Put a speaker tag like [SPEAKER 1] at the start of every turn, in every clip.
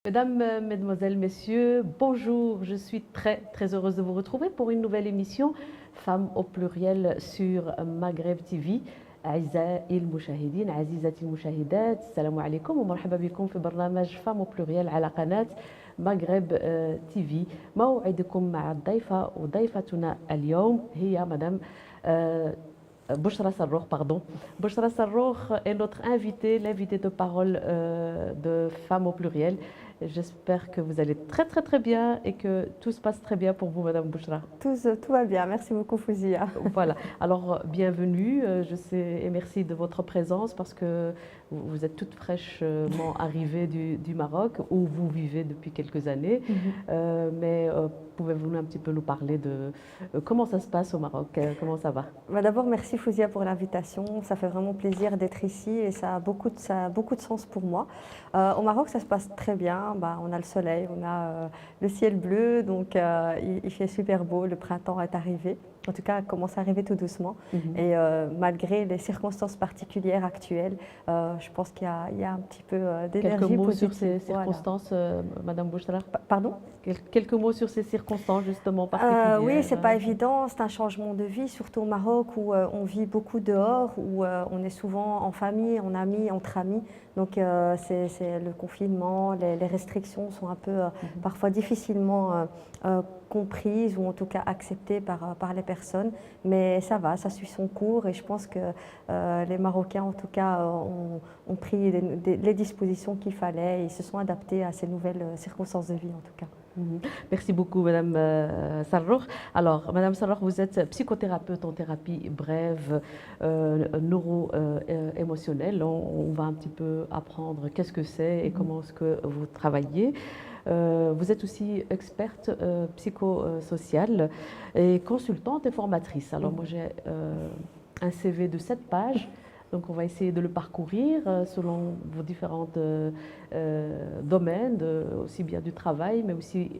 [SPEAKER 1] Mesdames, Mesdemoiselles, Messieurs, bonjour. Je suis très heureuse de vous retrouver pour une nouvelle émission Femmes au pluriel sur Maghreb TV. أعزائي المشاهدين عزيزاتي المشاهدات السلام عليكم ومرحبا بكم في برنامج فام au pluriel على قناة مغرب تي في. موعدكم مع الضيفة وضيفتنا اليوم هي مدام Bouchra Sarroch, pardon. Bouchra Sarroch est notre invitée, l'invitée de parole de Femmes au pluriel. J'espère que vous allez très bien et que tout se passe très bien pour vous, Madame Bouchra.
[SPEAKER 2] Tout va bien, merci beaucoup Fouzia.
[SPEAKER 1] Voilà, alors bienvenue, je sais et merci de votre présence parce que vous êtes toute fraîchement arrivée du Maroc où vous vivez depuis quelques années. Mais pouvez-vous un petit peu nous parler de comment ça se passe au Maroc, comment ça va?
[SPEAKER 2] D'abord, merci Fouzia pour l'invitation. Ça fait vraiment plaisir d'être ici et ça a beaucoup de sens pour moi. Au Maroc, ça se passe très bien. On a le soleil, on a le ciel bleu, donc il fait super beau. Le printemps est arrivé. En tout cas, commence à arriver tout doucement. Et malgré les circonstances particulières actuelles, je pense qu'il y a un petit peu d'énergie
[SPEAKER 1] Quelques mots
[SPEAKER 2] positive.
[SPEAKER 1] sur ces circonstances, Madame Bouchra?
[SPEAKER 2] Pardon?
[SPEAKER 1] Quelques mots sur ces circonstances justement particulières.
[SPEAKER 2] Oui, c'est pas évident, c'est un changement de vie, surtout au Maroc où on vit beaucoup dehors, où on est souvent en famille, en amis, entre amis. Donc c'est le confinement, les restrictions sont un peu parfois difficilement comprises ou en tout cas acceptées par les personnes. Mais ça va, ça suit son cours et je pense que les Marocains en tout cas ont pris les dispositions qu'il fallait et ils se sont adaptés à ces nouvelles circonstances de vie en tout cas.
[SPEAKER 1] Merci beaucoup, Madame Sarroch. Alors, Madame Sarroch, vous êtes psychothérapeute en thérapie brève, neuro-émotionnelle. On va un petit peu apprendre qu'est-ce que c'est et comment est-ce que vous travaillez. Vous êtes aussi experte psychosociale et consultante et formatrice. Alors, moi, j'ai un CV de 7 pages. Donc, on va essayer de le parcourir selon vos différents domaines, aussi bien du travail, mais aussi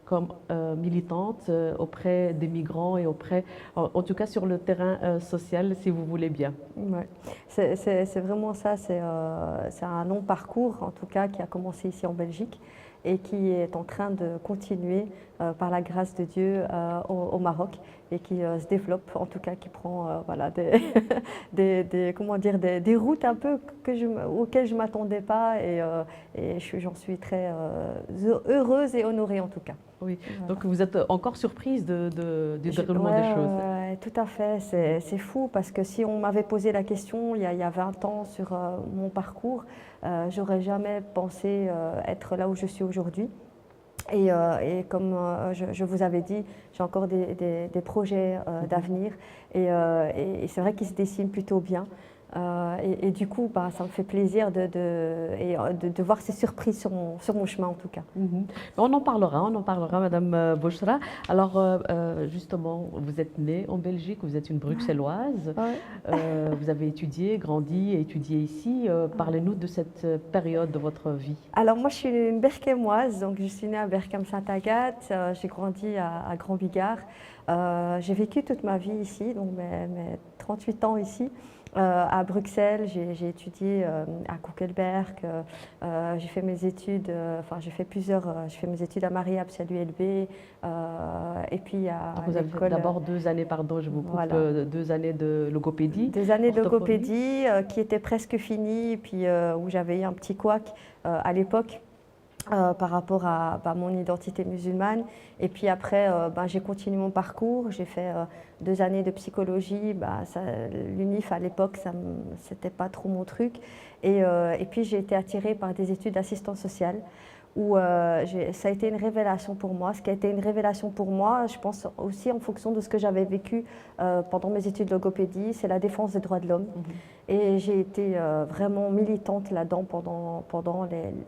[SPEAKER 1] comme militante auprès des migrants et en tout cas sur le terrain social, si vous voulez bien.
[SPEAKER 2] Ouais. C'est vraiment ça, c'est un long parcours, en tout cas, qui a commencé ici en Belgique et qui est en train de continuer par la grâce de Dieu au Maroc et qui se développe, en tout cas qui prend voilà, comment dire, des routes un peu auxquelles je ne m'attendais pas et j'en suis très heureuse et honorée en tout cas.
[SPEAKER 1] Oui, voilà. Donc vous êtes encore surprise du déroulement des choses.
[SPEAKER 2] Tout à fait, c'est fou parce que si on m'avait posé la question il y a 20 ans sur mon parcours, j'aurais jamais pensé être là où je suis aujourd'hui. Et comme je vous avais dit, j'ai encore des projets d'avenir et c'est vrai qu'ils se dessinent plutôt bien. Et du coup, ça me fait plaisir de voir ces surprises sur mon chemin en tout cas.
[SPEAKER 1] On en parlera, Madame Bouchra. Alors justement, vous êtes née en Belgique, vous êtes une bruxelloise, vous avez étudié, grandi et étudié ici. Parlez-nous de cette période de votre vie.
[SPEAKER 2] Alors moi, je suis une Berkemoise, donc je suis née à Berkham-Saint-Agathe, j'ai grandi à Grand-Bigard. J'ai vécu toute ma vie ici, donc mes 38 ans ici. À Bruxelles, j'ai étudié à Koekelberg, j'ai fait mes études, j'ai fait mes études à Marie-Abs à l'ULB, et puis à
[SPEAKER 1] vous avez fait d'abord 2 années, pardon, je vous coupe, voilà. 2 années de logopédie.
[SPEAKER 2] 2 années de logopédie qui étaient presque finies, et puis où j'avais eu un petit couac à l'époque. Par rapport à mon identité musulmane. Et puis après, j'ai continué mon parcours. J'ai fait 2 années de psychologie. L'UNIF, à l'époque, ce n'était pas trop mon truc. Et puis, j'ai été attirée par des études d'assistance sociale où ça a été une révélation pour moi. Ce qui a été une révélation pour moi, je pense aussi en fonction de ce que j'avais vécu pendant mes études de logopédie, c'est la défense des droits de l'homme. Et j'ai été vraiment militante là-dedans pendant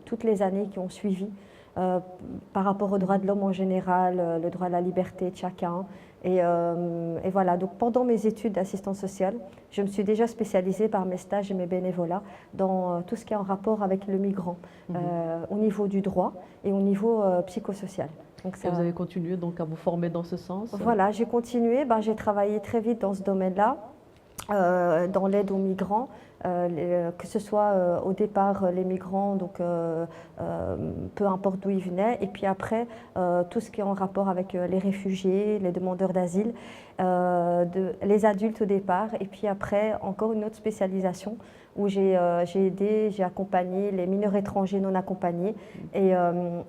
[SPEAKER 2] toutes les années qui ont suivi par rapport aux droits de l'homme en général, le droit à la liberté de chacun. Et voilà, donc pendant mes études d'assistance sociale, je me suis déjà spécialisée par mes stages et mes bénévolats dans tout ce qui est en rapport avec le migrant, au niveau du droit et au niveau psychosocial.
[SPEAKER 1] Donc et vous avez continué donc à vous former dans ce sens?
[SPEAKER 2] Voilà, j'ai continué, j'ai travaillé très vite dans ce domaine-là. dans l'aide aux migrants, que ce soit au départ les migrants, donc peu importe d'où ils venaient, et puis après tout ce qui est en rapport avec les réfugiés, les demandeurs d'asile, les adultes au départ, et puis après encore une autre spécialisation où j'ai aidé, j'ai accompagné les mineurs étrangers non accompagnés et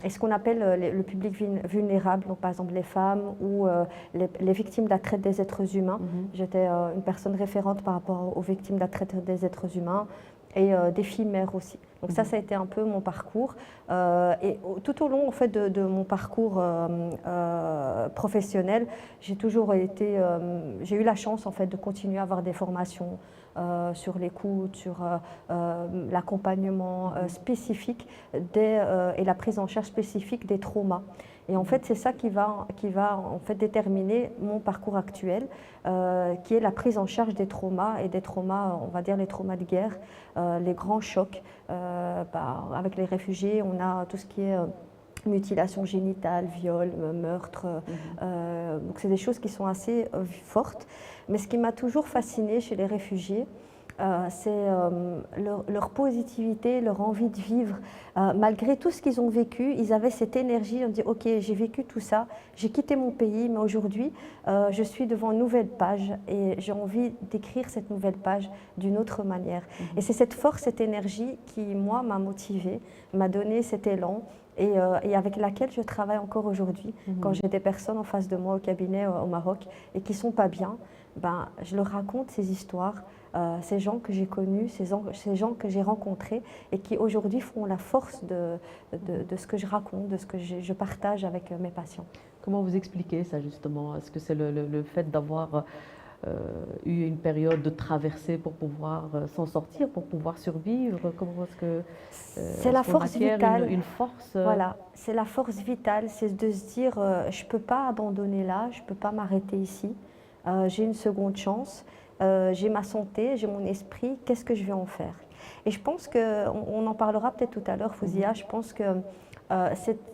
[SPEAKER 2] ce qu'on appelle le public vulnérable, donc par exemple les femmes ou les victimes de la traite des êtres humains. J'étais une personne référente par rapport aux victimes de la traite des êtres humains et des filles mères aussi. Donc ça a été un peu mon parcours. Tout au long en fait, de mon parcours professionnel, j'ai eu la chance en fait, de continuer à avoir des formations sur l'écoute, sur l'accompagnement spécifique et la prise en charge spécifique des traumas. Et en fait, c'est ça qui va en fait déterminer mon parcours actuel, qui est la prise en charge des traumas et des traumas, on va dire les traumas de guerre, les grands chocs. Avec les réfugiés, on a tout ce qui est mutilation génitale, viol, meurtre. Donc c'est des choses qui sont assez fortes. Mais ce qui m'a toujours fascinée chez les réfugiés, c'est leur positivité, leur envie de vivre. Malgré tout ce qu'ils ont vécu, ils avaient cette énergie. On dit, ok, j'ai vécu tout ça, j'ai quitté mon pays, mais aujourd'hui, je suis devant une nouvelle page et j'ai envie d'écrire cette nouvelle page d'une autre manière. Et c'est cette force, cette énergie qui, moi, m'a motivée, m'a donné cet élan et avec laquelle je travaille encore aujourd'hui. Quand j'ai des personnes en face de moi au cabinet au Maroc et qui ne sont pas bien, je leur raconte ces histoires, ces gens que j'ai connus, ces gens que j'ai rencontrés et qui aujourd'hui font la force de ce que je raconte, de ce que je partage avec mes patients.
[SPEAKER 1] Comment vous expliquez ça justement? Est-ce que c'est le fait d'avoir eu une période de traversée pour pouvoir s'en sortir, pour pouvoir survivre? Comment est-ce que
[SPEAKER 2] c'est la force vitale.
[SPEAKER 1] Une force
[SPEAKER 2] Voilà, c'est la force vitale, c'est de se dire je ne peux pas abandonner là, je ne peux pas m'arrêter ici. J'ai une seconde chance, j'ai ma santé, j'ai mon esprit, qu'est-ce que je vais en faire? Et je pense qu'on en parlera peut-être tout à l'heure, Fouzia, je pense que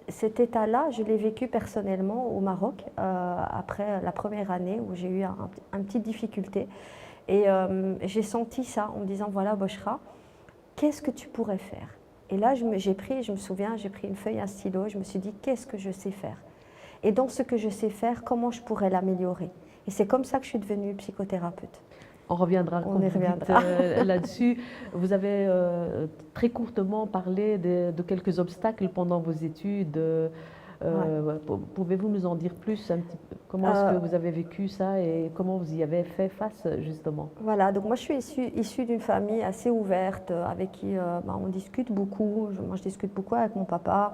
[SPEAKER 2] cet état-là, je l'ai vécu personnellement au Maroc, après la première année où j'ai eu une petite difficulté. Et j'ai senti ça en me disant, voilà Bochra, qu'est-ce que tu pourrais faire? Et là, je me souviens, j'ai pris une feuille, un stylo, je me suis dit, qu'est-ce que je sais faire? Et dans ce que je sais faire, comment je pourrais l'améliorer? Et c'est comme ça que je suis devenue psychothérapeute.
[SPEAKER 1] On reviendra là-dessus. Vous avez très courtement parlé de quelques obstacles pendant vos études. Pouvez-vous nous en dire plus un petit peu? Comment est-ce que vous avez vécu ça et comment vous y avez fait face justement?
[SPEAKER 2] Voilà, donc moi je suis issue d'une famille assez ouverte avec qui on discute beaucoup. Moi je discute beaucoup avec mon papa.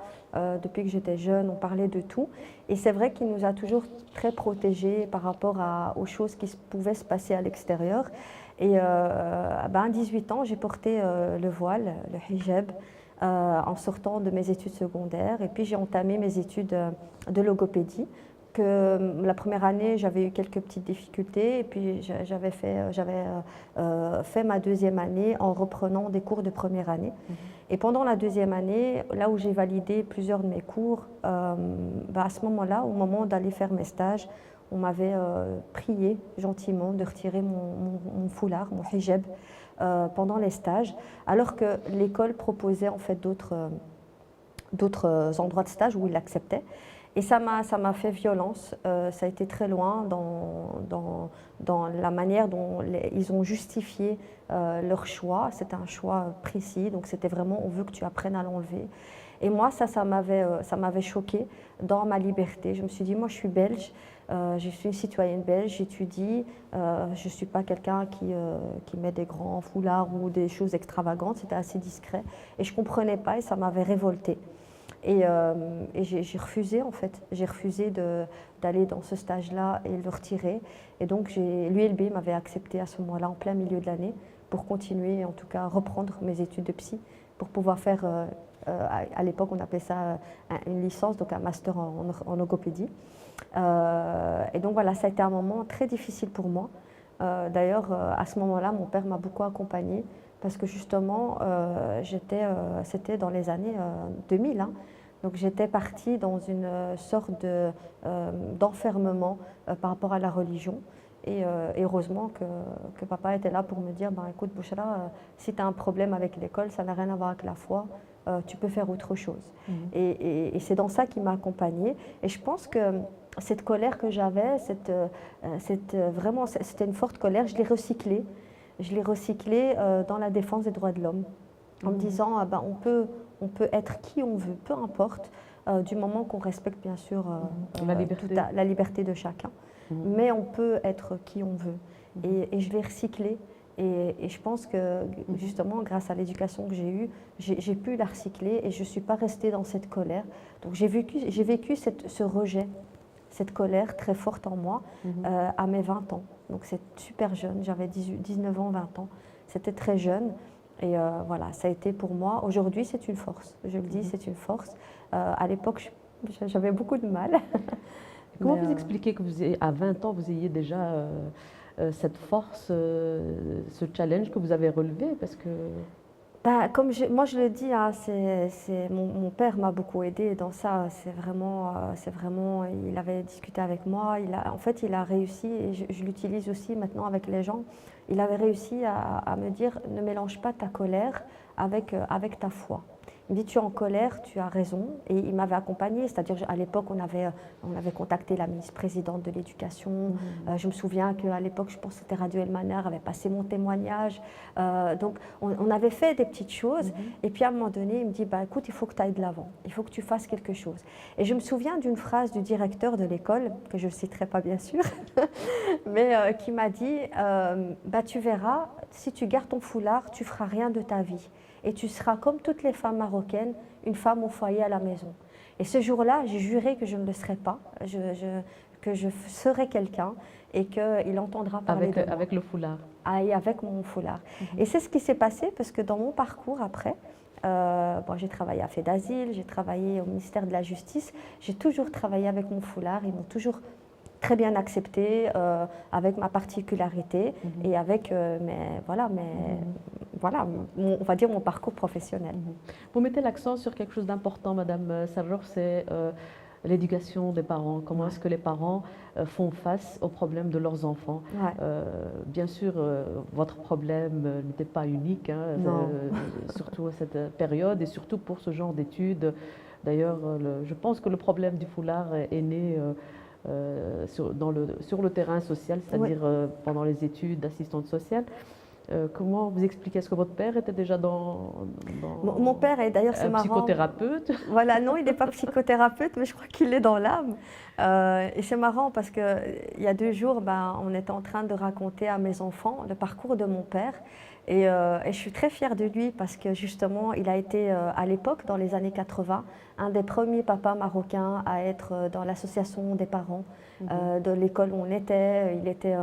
[SPEAKER 2] Depuis que j'étais jeune, on parlait de tout. Et c'est vrai qu'il nous a toujours très protégés par rapport aux choses qui pouvaient se passer à l'extérieur. Et à 18 ans, j'ai porté le voile, le hijab, en sortant de mes études secondaires. Et puis j'ai entamé mes études de logopédie. La première année, j'avais eu quelques petites difficultés et puis j'avais fait ma deuxième année en reprenant des cours de première année. Et pendant la deuxième année, là où j'ai validé plusieurs de mes cours, à ce moment-là, au moment d'aller faire mes stages, on m'avait prié gentiment de retirer mon foulard, mon hijab, pendant les stages, alors que l'école proposait en fait d'autres endroits de stage où ils l'acceptaient. Et ça m'a fait violence, ça a été très loin dans la manière dont ils ont justifié leur choix. C'était un choix précis, donc c'était vraiment on veut que tu apprennes à l'enlever. Et moi, ça m'avait choquée dans ma liberté. Je me suis dit, moi je suis belge, je suis une citoyenne belge, j'étudie, je ne suis pas quelqu'un qui met des grands foulards ou des choses extravagantes, c'était assez discret. Et je ne comprenais pas et ça m'avait révoltée. Et j'ai refusé en fait, j'ai refusé d'aller dans ce stage-là et le retirer. Et donc l'ULB m'avait accepté à ce moment-là, en plein milieu de l'année, pour continuer, en tout cas reprendre mes études de psy, pour pouvoir faire, à l'époque on appelait ça une licence, donc un master en logopédie. Et donc voilà, ça a été un moment très difficile pour moi. D'ailleurs, à ce moment-là, mon père m'a beaucoup accompagnée, parce que justement, c'était dans les années 2000, hein. Donc j'étais partie dans une sorte d'enfermement par rapport à la religion. Et heureusement que papa était là pour me dire, ben, écoute Bouchra, si tu as un problème avec l'école, ça n'a rien à voir avec la foi, tu peux faire autre chose. Et c'est dans ça qu'il m'a accompagnée. Et je pense que cette colère que j'avais, vraiment, c'était une forte colère, je l'ai recyclée. Je l'ai recyclée dans la défense des droits de l'homme, en me disant, ben, on peut être qui on veut, peu importe, du moment qu'on respecte bien sûr la liberté de chacun. Mais on peut être qui on veut. Et je l'ai recyclé. Et je pense que justement, grâce à l'éducation que j'ai eue, j'ai pu la recycler et je ne suis pas restée dans cette colère. Donc j'ai vécu ce rejet, cette colère très forte en moi à mes 20 ans. Donc c'est super jeune, j'avais 19 ans, 20 ans. C'était très jeune. Et voilà, ça a été pour moi. Aujourd'hui, c'est une force. Je le dis, c'est une force. À l'époque, j'avais beaucoup de mal.
[SPEAKER 1] Comment vous expliquez que à 20 ans, vous ayez déjà cette force, ce challenge que vous avez relevé parce que...
[SPEAKER 2] Bah, comme moi je le dis, hein, mon père m'a beaucoup aidé dans ça. C'est vraiment, il avait discuté avec moi. En fait, il a réussi, et je l'utilise aussi maintenant avec les gens. Il avait réussi à me dire, ne mélange pas ta colère avec ta foi. Il me dit, tu es en colère, tu as raison. Et il m'avait accompagnée, c'est-à-dire à l'époque, on avait contacté la ministre-présidente de l'Éducation. Je me souviens qu'à l'époque, je pense que c'était Radio El Maner, avait passé mon témoignage. Donc, on avait fait des petites choses. Et puis, à un moment donné, il me dit, bah, écoute, il faut que tu ailles de l'avant. Il faut que tu fasses quelque chose. Et je me souviens d'une phrase du directeur de l'école, que je ne citerai pas bien sûr, mais qui m'a dit, bah, tu verras, si tu gardes ton foulard, tu ne feras rien de ta vie. Et tu seras comme toutes les femmes marocaines, une femme au foyer à la maison. Et ce jour-là, j'ai juré que je ne le serais pas, que je serais quelqu'un et qu'il entendra parler de moi.
[SPEAKER 1] Avec le foulard.
[SPEAKER 2] Ah, et avec mon foulard. Et c'est ce qui s'est passé parce que dans mon parcours après, j'ai travaillé à Fait d'Asile, j'ai travaillé au ministère de la Justice, j'ai toujours travaillé avec mon foulard, ils m'ont toujours très bien accepté avec ma particularité et avec on va dire mon parcours professionnel.
[SPEAKER 1] Vous mettez l'accent sur quelque chose d'important, Madame Sarrour, c'est l'éducation des parents. Comment est-ce que les parents font face aux problèmes de leurs enfants? Bien sûr, votre problème n'était pas unique, hein, surtout à cette période et surtout pour ce genre d'études. D'ailleurs, je pense que le problème du foulard est né sur le terrain social, c'est-à-dire pendant les études d'assistante sociale. Comment vous expliquez? Est-ce que votre père était déjà
[SPEAKER 2] Mon père est d'ailleurs, c'est marrant.
[SPEAKER 1] Psychothérapeute?
[SPEAKER 2] Voilà, non, il n'est pas psychothérapeute, mais je crois qu'il est dans l'âme. Et c'est marrant parce qu'il y a 2 jours, on était en train de raconter à mes enfants le parcours de mon père. Et je suis très fière de lui parce que justement, il a été à l'époque, dans les années 80, un des premiers papas marocains à être dans l'association des parents de l'école où on était. Il était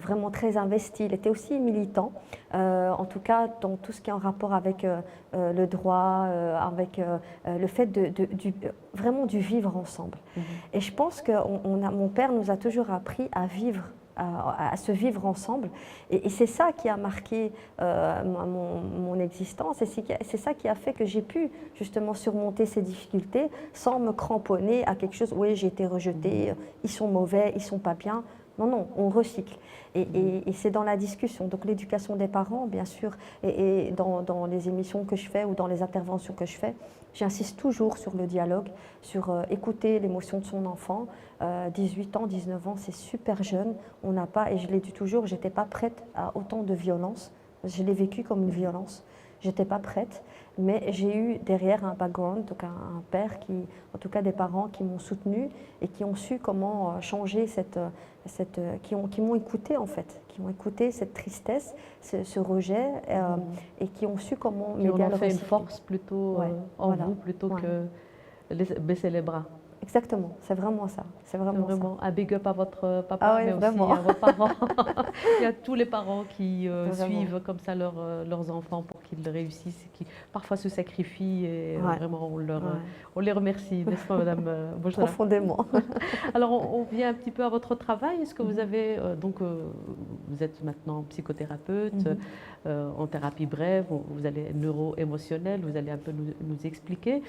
[SPEAKER 2] vraiment très investi. Il était aussi militant, en tout cas dans tout ce qui est en rapport avec le droit, avec le fait vraiment du vivre ensemble. Et je pense que mon père nous a toujours appris à vivre, à se vivre ensemble. Et c'est ça qui a marqué mon existence. Et c'est ça qui a fait que j'ai pu justement surmonter ces difficultés sans me cramponner à quelque chose. Oui, j'ai été rejetée, ils sont mauvais, ils sont pas bien. Non, non, on recycle. Et c'est dans la discussion. Donc l'éducation des parents, bien sûr, et dans les émissions que je fais ou dans les interventions que je fais, j'insiste toujours sur le dialogue, sur écouter l'émotion de son enfant. 18 ans, 19 ans, c'est super jeune. On n'a pas, et je l'ai dit toujours, je n'étais pas prête à autant de violence. Je l'ai vécu comme une violence. Je n'étais pas prête, mais j'ai eu derrière un background, donc un père, en tout cas des parents qui m'ont soutenue et qui ont su comment changer qui m'ont écouté en fait, qui ont écouté cette tristesse, ce rejet et qui ont su comment m'aider à le recycler.
[SPEAKER 1] Qui ont fait une force plutôt en vous plutôt que baisser les bras.
[SPEAKER 2] Exactement, c'est vraiment ça. C'est vraiment
[SPEAKER 1] un big up à votre papa, mais
[SPEAKER 2] vraiment.
[SPEAKER 1] aussi à vos parents. Il y a tous les parents qui suivent comme ça leurs enfants pour qu'ils réussissent, qui parfois se sacrifient et vraiment on les remercie, n'est-ce pas, Madame Bouchra?
[SPEAKER 2] Profondément.
[SPEAKER 1] Alors on vient un petit peu à votre travail. Est-ce que vous avez vous êtes maintenant psychothérapeute en thérapie brève, vous allez neuro-émotionnelle, vous allez un peu nous expliquer.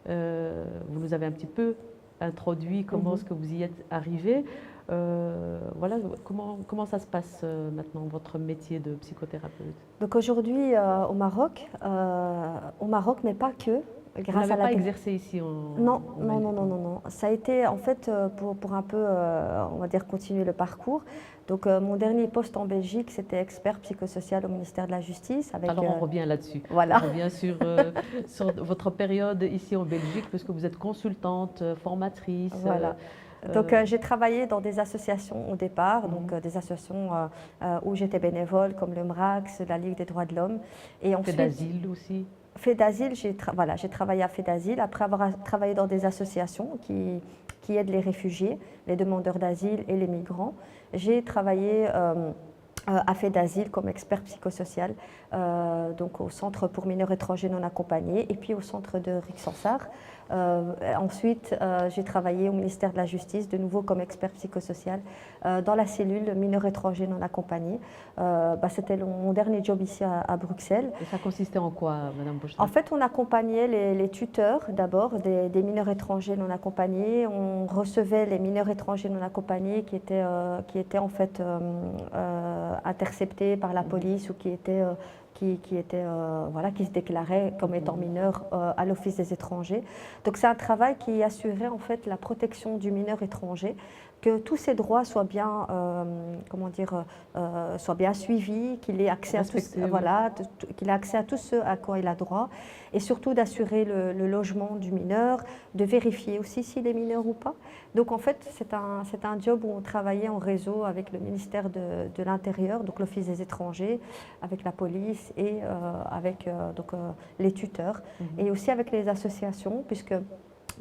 [SPEAKER 1] Vous nous avez un petit peu introduit comment est-ce que vous y êtes arrivé. Voilà, comment ça se passe maintenant, votre métier de psychothérapeute?
[SPEAKER 2] Donc aujourd'hui au Maroc, mais pas que,
[SPEAKER 1] Vous
[SPEAKER 2] grâce
[SPEAKER 1] n'avez
[SPEAKER 2] à la
[SPEAKER 1] pas
[SPEAKER 2] télé.
[SPEAKER 1] exercé ici
[SPEAKER 2] Non,
[SPEAKER 1] en
[SPEAKER 2] non, non,
[SPEAKER 1] Belgique?
[SPEAKER 2] non, non, non. Ça a été en fait pour un peu, on va dire, continuer le parcours. Donc mon dernier poste en Belgique, c'était expert psychosocial au ministère de la Justice avec,
[SPEAKER 1] Alors on revient là-dessus. On
[SPEAKER 2] voilà,
[SPEAKER 1] revient sur votre période ici en Belgique, puisque vous êtes consultante, formatrice.
[SPEAKER 2] voilà. Donc j'ai travaillé dans des associations au départ, donc
[SPEAKER 1] Mhm.
[SPEAKER 2] des associations où j'étais bénévole comme le MRAX, la Ligue des droits de l'homme. Et
[SPEAKER 1] Fait
[SPEAKER 2] ensuite,
[SPEAKER 1] d'asile aussi.
[SPEAKER 2] FEDASIL, voilà, j'ai travaillé à FEDASIL après avoir travaillé dans des associations qui aident les réfugiés, les demandeurs d'asile et les migrants. J'ai travaillé à FEDASIL comme expert psychosocial, donc au Centre pour mineurs étrangers non accompagnés et puis au centre de Rixensart. Ensuite, j'ai travaillé au ministère de la Justice, de nouveau comme expert psychosocial, dans la cellule mineurs étrangers non accompagnés. C'était mon dernier job ici à Bruxelles.
[SPEAKER 1] Et ça consistait en quoi, Madame
[SPEAKER 2] En
[SPEAKER 1] Bouchra?
[SPEAKER 2] fait, on accompagnait les tuteurs d'abord des mineurs étrangers non accompagnés. On recevait les mineurs étrangers non accompagnés qui étaient en fait interceptés par la police ou qui se déclaraient comme étant mineurs à l'Office des étrangers. Donc c'est un travail qui assurait en fait la protection du mineur étranger, que tous ses droits soient bien, soient bien suivis, qu'il ait accès
[SPEAKER 1] Respecté, oui.
[SPEAKER 2] qu'il ait accès à tout ce à quoi il a droit, et surtout d'assurer le logement du mineur, de vérifier aussi s'il est mineur ou pas. Donc en fait, c'est un job où on travaillait en réseau avec le ministère de l'Intérieur, donc l'Office des étrangers, avec la police et avec les tuteurs, et aussi avec les associations, puisque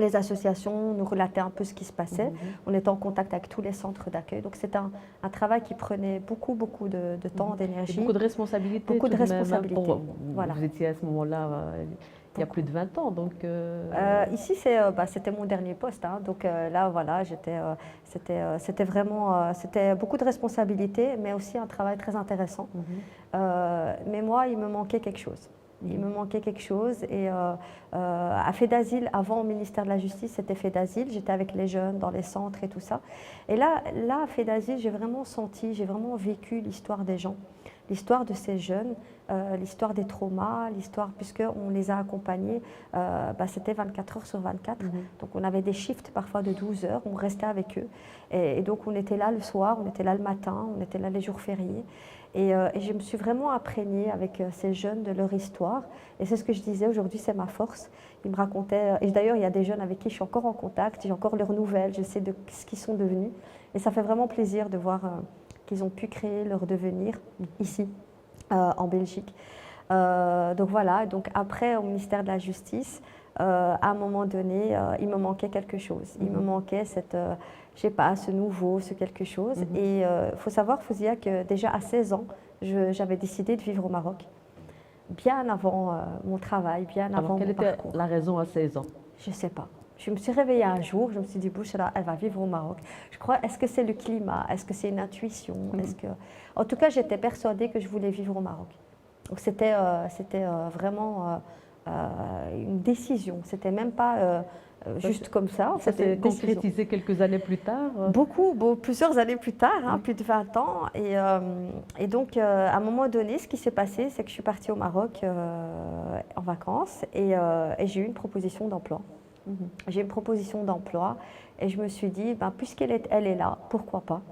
[SPEAKER 2] les associations nous relataient un peu ce qui se passait. On était en contact avec tous les centres d'accueil. Donc c'est un travail qui prenait beaucoup, beaucoup de temps,
[SPEAKER 1] Et
[SPEAKER 2] d'énergie.
[SPEAKER 1] beaucoup de responsabilités.
[SPEAKER 2] Beaucoup de
[SPEAKER 1] tout même, hein,
[SPEAKER 2] responsabilités. Voilà.
[SPEAKER 1] Vous étiez à ce moment-là, il y a plus de 20 ans, donc...
[SPEAKER 2] Ici, c'était mon dernier poste. Hein. Donc là, voilà, c'était vraiment c'était beaucoup de responsabilités, mais aussi un travail très intéressant. Mais moi, il me manquait quelque chose. Il me manquait quelque chose et à FEDASIL, avant au ministère de la Justice, c'était FEDASIL, j'étais avec les jeunes dans les centres et tout ça. Et là à FEDASIL, j'ai vraiment vécu l'histoire des gens, l'histoire de ces jeunes, l'histoire des traumas, puisqu'on les a accompagnés, c'était 24 heures sur 24. Donc on avait des shifts parfois de 12 heures, on restait avec eux. Et donc on était là le soir, on était là le matin, on était là les jours fériés. Et je me suis vraiment imprégnée avec ces jeunes de leur histoire. Et c'est ce que je disais, aujourd'hui, c'est ma force. Ils me racontaient, et d'ailleurs, il y a des jeunes avec qui je suis encore en contact, j'ai encore leurs nouvelles, je sais de ce qu'ils sont devenus. Et ça fait vraiment plaisir de voir qu'ils ont pu créer leur devenir ici, en Belgique. Donc voilà, donc après, au ministère de la Justice, à un moment donné, il me manquait quelque chose. Il me manquait je sais pas, ce nouveau, ce quelque chose. Et il faut savoir, Fouzia, que déjà à 16 ans, j'avais décidé de vivre au Maroc. Bien avant mon travail, bien avant
[SPEAKER 1] quelle
[SPEAKER 2] mon
[SPEAKER 1] était
[SPEAKER 2] parcours.
[SPEAKER 1] la raison à 16 ans?
[SPEAKER 2] Je ne sais pas. Je me suis réveillée un jour, je me suis dit, Bouchra, elle va vivre au Maroc. Je crois, est-ce que c'est le climat? Est-ce que c'est une intuition? En tout cas, j'étais persuadée que je voulais vivre au Maroc. Donc c'était vraiment une décision. C'était même pas juste comme ça.
[SPEAKER 1] Ça s'est concrétisé quelques années plus tard?
[SPEAKER 2] Plusieurs années plus tard, hein, plus de 20 ans. Et donc, à un moment donné, ce qui s'est passé, c'est que je suis partie au Maroc en vacances et j'ai eu une proposition d'emploi. J'ai eu une proposition d'emploi et je me suis dit, puisqu'elle est là, pourquoi pas?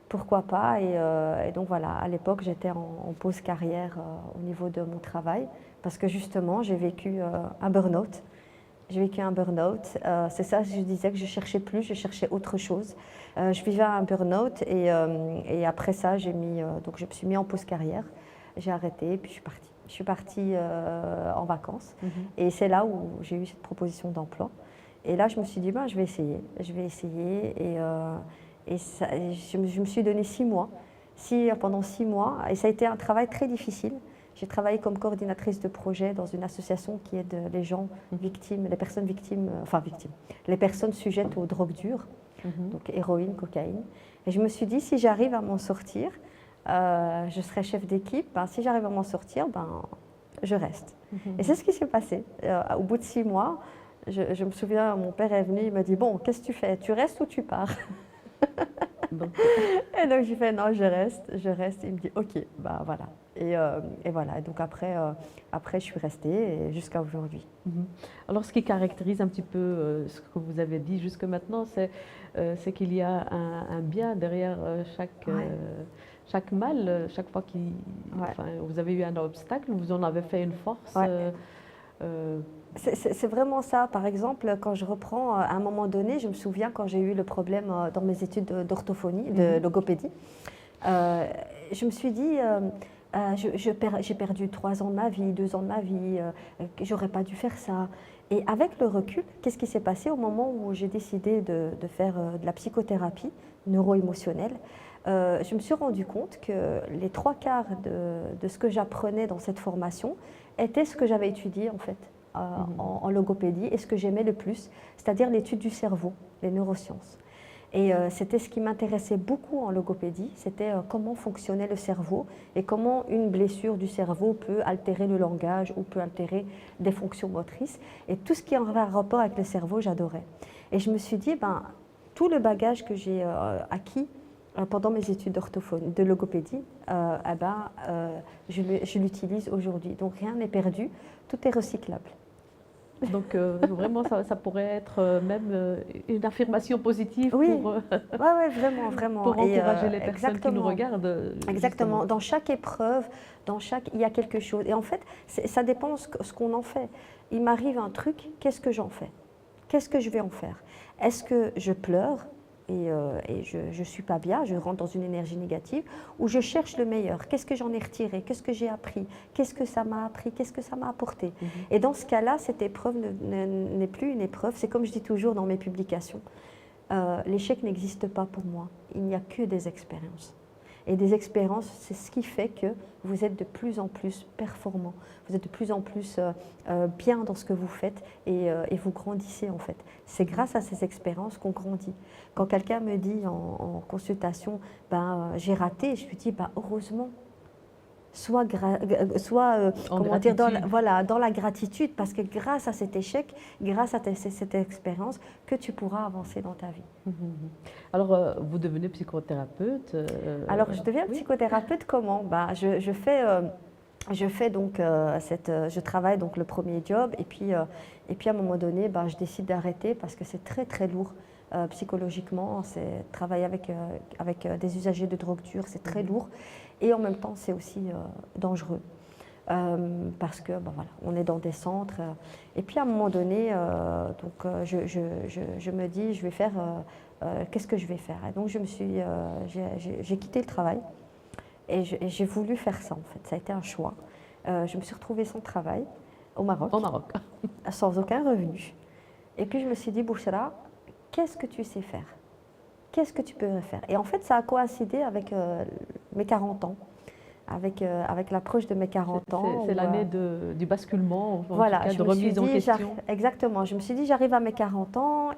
[SPEAKER 2] Pourquoi pas? Et donc voilà, à l'époque, j'étais en pause carrière au niveau de mon travail parce que justement, j'ai vécu un burn-out. J'ai vécu un burn-out. C'est ça, je disais que je cherchais plus, je cherchais autre chose. Je vivais un burn-out et après ça, je me suis mis en pause carrière. J'ai arrêté et puis je suis partie. Je suis partie en vacances et c'est là où j'ai eu cette proposition d'emploi. Et là, je me suis dit, je vais essayer. Je vais essayer et je me suis donné 6 mois. Pendant 6 mois, et ça a été un travail très difficile. J'ai travaillé comme coordinatrice de projet dans une association qui aide les gens victimes, les personnes victimes, les personnes sujettes aux drogues dures, donc héroïne, cocaïne. Et je me suis dit, si j'arrive à m'en sortir, je serai chef d'équipe. Si j'arrive à m'en sortir, je reste. Et c'est ce qui s'est passé. Au bout de 6 mois, je me souviens, mon père est venu, il m'a dit, bon, qu'est-ce que tu fais? Tu restes ou tu pars?
[SPEAKER 1] Donc,
[SPEAKER 2] Et donc, j'ai fait non, je reste, je reste. Il me dit, ok, bah voilà. Et voilà, et donc après, je suis restée et jusqu'à aujourd'hui.
[SPEAKER 1] mhm. Alors, ce qui caractérise un petit peu ce que vous avez dit jusque maintenant, c'est qu'il y a un bien derrière
[SPEAKER 2] Ouais,
[SPEAKER 1] chaque mal, chaque fois
[SPEAKER 2] ouais,
[SPEAKER 1] enfin, vous avez eu un obstacle, vous en avez fait une force.
[SPEAKER 2] ouais.
[SPEAKER 1] Euh,
[SPEAKER 2] C'est vraiment ça. Par exemple, quand je reprends, à un moment donné, je me souviens quand j'ai eu le problème dans mes études d'orthophonie, de
[SPEAKER 1] mhm,
[SPEAKER 2] logopédie, euh, je me suis dit, j'ai perdu 3 ans de ma vie, 2 ans de ma vie, que j'aurais pas dû faire ça. Et avec le recul, qu'est-ce qui s'est passé au moment où j'ai décidé de faire de la psychothérapie neuro-émotionnelle? Je me suis rendu compte que les 3 quarts de ce que j'apprenais dans cette formation était ce que j'avais étudié en fait
[SPEAKER 1] mhm,
[SPEAKER 2] en logopédie et ce que j'aimais le plus, c'est-à-dire l'étude du cerveau, les neurosciences. Et c'était ce qui m'intéressait beaucoup en logopédie, c'était comment fonctionnait le cerveau et comment une blessure du cerveau peut altérer le langage ou peut altérer des fonctions motrices. Et tout ce qui en avait un rapport avec le cerveau, j'adorais. Et je me suis dit, ben, tout le bagage que j'ai acquis pendant mes études de logopédie, eh ben, je l'utilise aujourd'hui. Donc rien n'est perdu, tout est recyclable.
[SPEAKER 1] donc, vraiment, ça pourrait être même une affirmation positive
[SPEAKER 2] Oui, ouais, ouais, vraiment, vraiment.
[SPEAKER 1] pour
[SPEAKER 2] Et
[SPEAKER 1] encourager les personnes qui nous
[SPEAKER 2] exactement.
[SPEAKER 1] regardent,
[SPEAKER 2] Exactement.
[SPEAKER 1] justement.
[SPEAKER 2] Dans chaque épreuve, il y a quelque chose. Et en fait, ça dépend ce qu'on en fait. Il m'arrive un truc, qu'est-ce que j'en fais? Qu'est-ce que je vais en faire? Est-ce que je pleure et je ne suis pas bien, je rentre dans une énergie négative, ou je cherche le meilleur? Qu'est-ce que j'en ai retiré? Qu'est-ce que j'ai appris? Qu'est-ce que ça m'a appris? Qu'est-ce que ça m'a apporté?
[SPEAKER 1] Mhm.
[SPEAKER 2] Et dans ce cas-là, cette épreuve n'est plus une épreuve. C'est comme je dis toujours dans mes publications. L'échec n'existe pas pour moi. Il n'y a que des expériences. Et des expériences, c'est ce qui fait que vous êtes de plus en plus performant, vous êtes de plus en plus bien dans ce que vous faites et vous grandissez en fait. C'est grâce à ces expériences qu'on grandit. Quand quelqu'un me dit en consultation, ben, j'ai raté, je lui dis, ben, heureusement,
[SPEAKER 1] En
[SPEAKER 2] comment dire,
[SPEAKER 1] gratitude.
[SPEAKER 2] voilà, dans la gratitude, parce que grâce à cet échec, grâce à cette expérience, que tu pourras avancer dans ta vie.
[SPEAKER 1] Mhm, mhm. Alors, vous devenez psychothérapeute.
[SPEAKER 2] Alors, je deviens
[SPEAKER 1] Oui.
[SPEAKER 2] psychothérapeute comment? Ben, je fais donc je travaille donc le premier job et puis à un moment donné, ben, je décide d'arrêter parce que c'est très très lourd psychologiquement. C'est travailler avec des usagers de drogue dure, c'est très
[SPEAKER 1] Mhm.
[SPEAKER 2] lourd et en même temps c'est aussi dangereux. Parce que ben voilà, on est dans des centres. Et puis à un moment donné, je me dis, je vais faire, qu'est-ce que je vais faire? Et donc j'ai quitté le travail et j'ai voulu faire ça en fait. Ça a été un choix. Je me suis retrouvée sans travail au
[SPEAKER 1] Au
[SPEAKER 2] Maroc,
[SPEAKER 1] Maroc.
[SPEAKER 2] sans aucun revenu. Et puis je me suis dit, Bouchra, qu'est-ce que tu sais faire? Qu'est-ce que tu peux faire? Et en fait, ça a coïncidé avec mes 40 ans, avec l'approche de mes 40 ans.
[SPEAKER 1] C'est
[SPEAKER 2] Où,
[SPEAKER 1] l'année du basculement, en tout
[SPEAKER 2] voilà,
[SPEAKER 1] cas
[SPEAKER 2] je
[SPEAKER 1] de
[SPEAKER 2] me suis
[SPEAKER 1] remise en
[SPEAKER 2] dit,
[SPEAKER 1] question.
[SPEAKER 2] exactement, je me suis dit, j'arrive à mes 40 ans,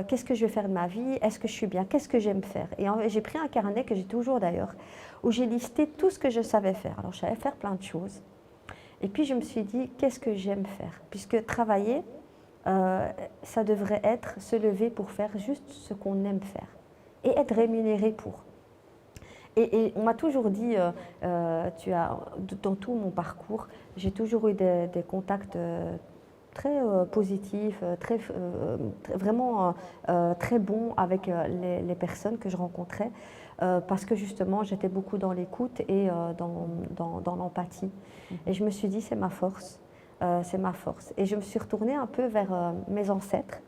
[SPEAKER 2] qu'est-ce que je vais faire de ma vie? Est-ce que je suis bien? Qu'est-ce que j'aime faire? Et j'ai pris un carnet que j'ai toujours d'ailleurs, où j'ai listé tout ce que je savais faire. Alors, je savais faire plein de choses. Et puis, je me suis dit, qu'est-ce que j'aime faire? Puisque travailler, ça devrait être se lever pour faire juste ce qu'on aime faire et être rémunéré pour. Et on m'a toujours dit, dans tout mon parcours, j'ai toujours eu des contacts très positifs, vraiment très bons avec les personnes que je rencontrais, parce que justement j'étais beaucoup dans l'écoute et dans l'empathie. Et je me suis dit, c'est ma force, c'est ma force. Et je me suis retournée un peu vers mes ancêtres,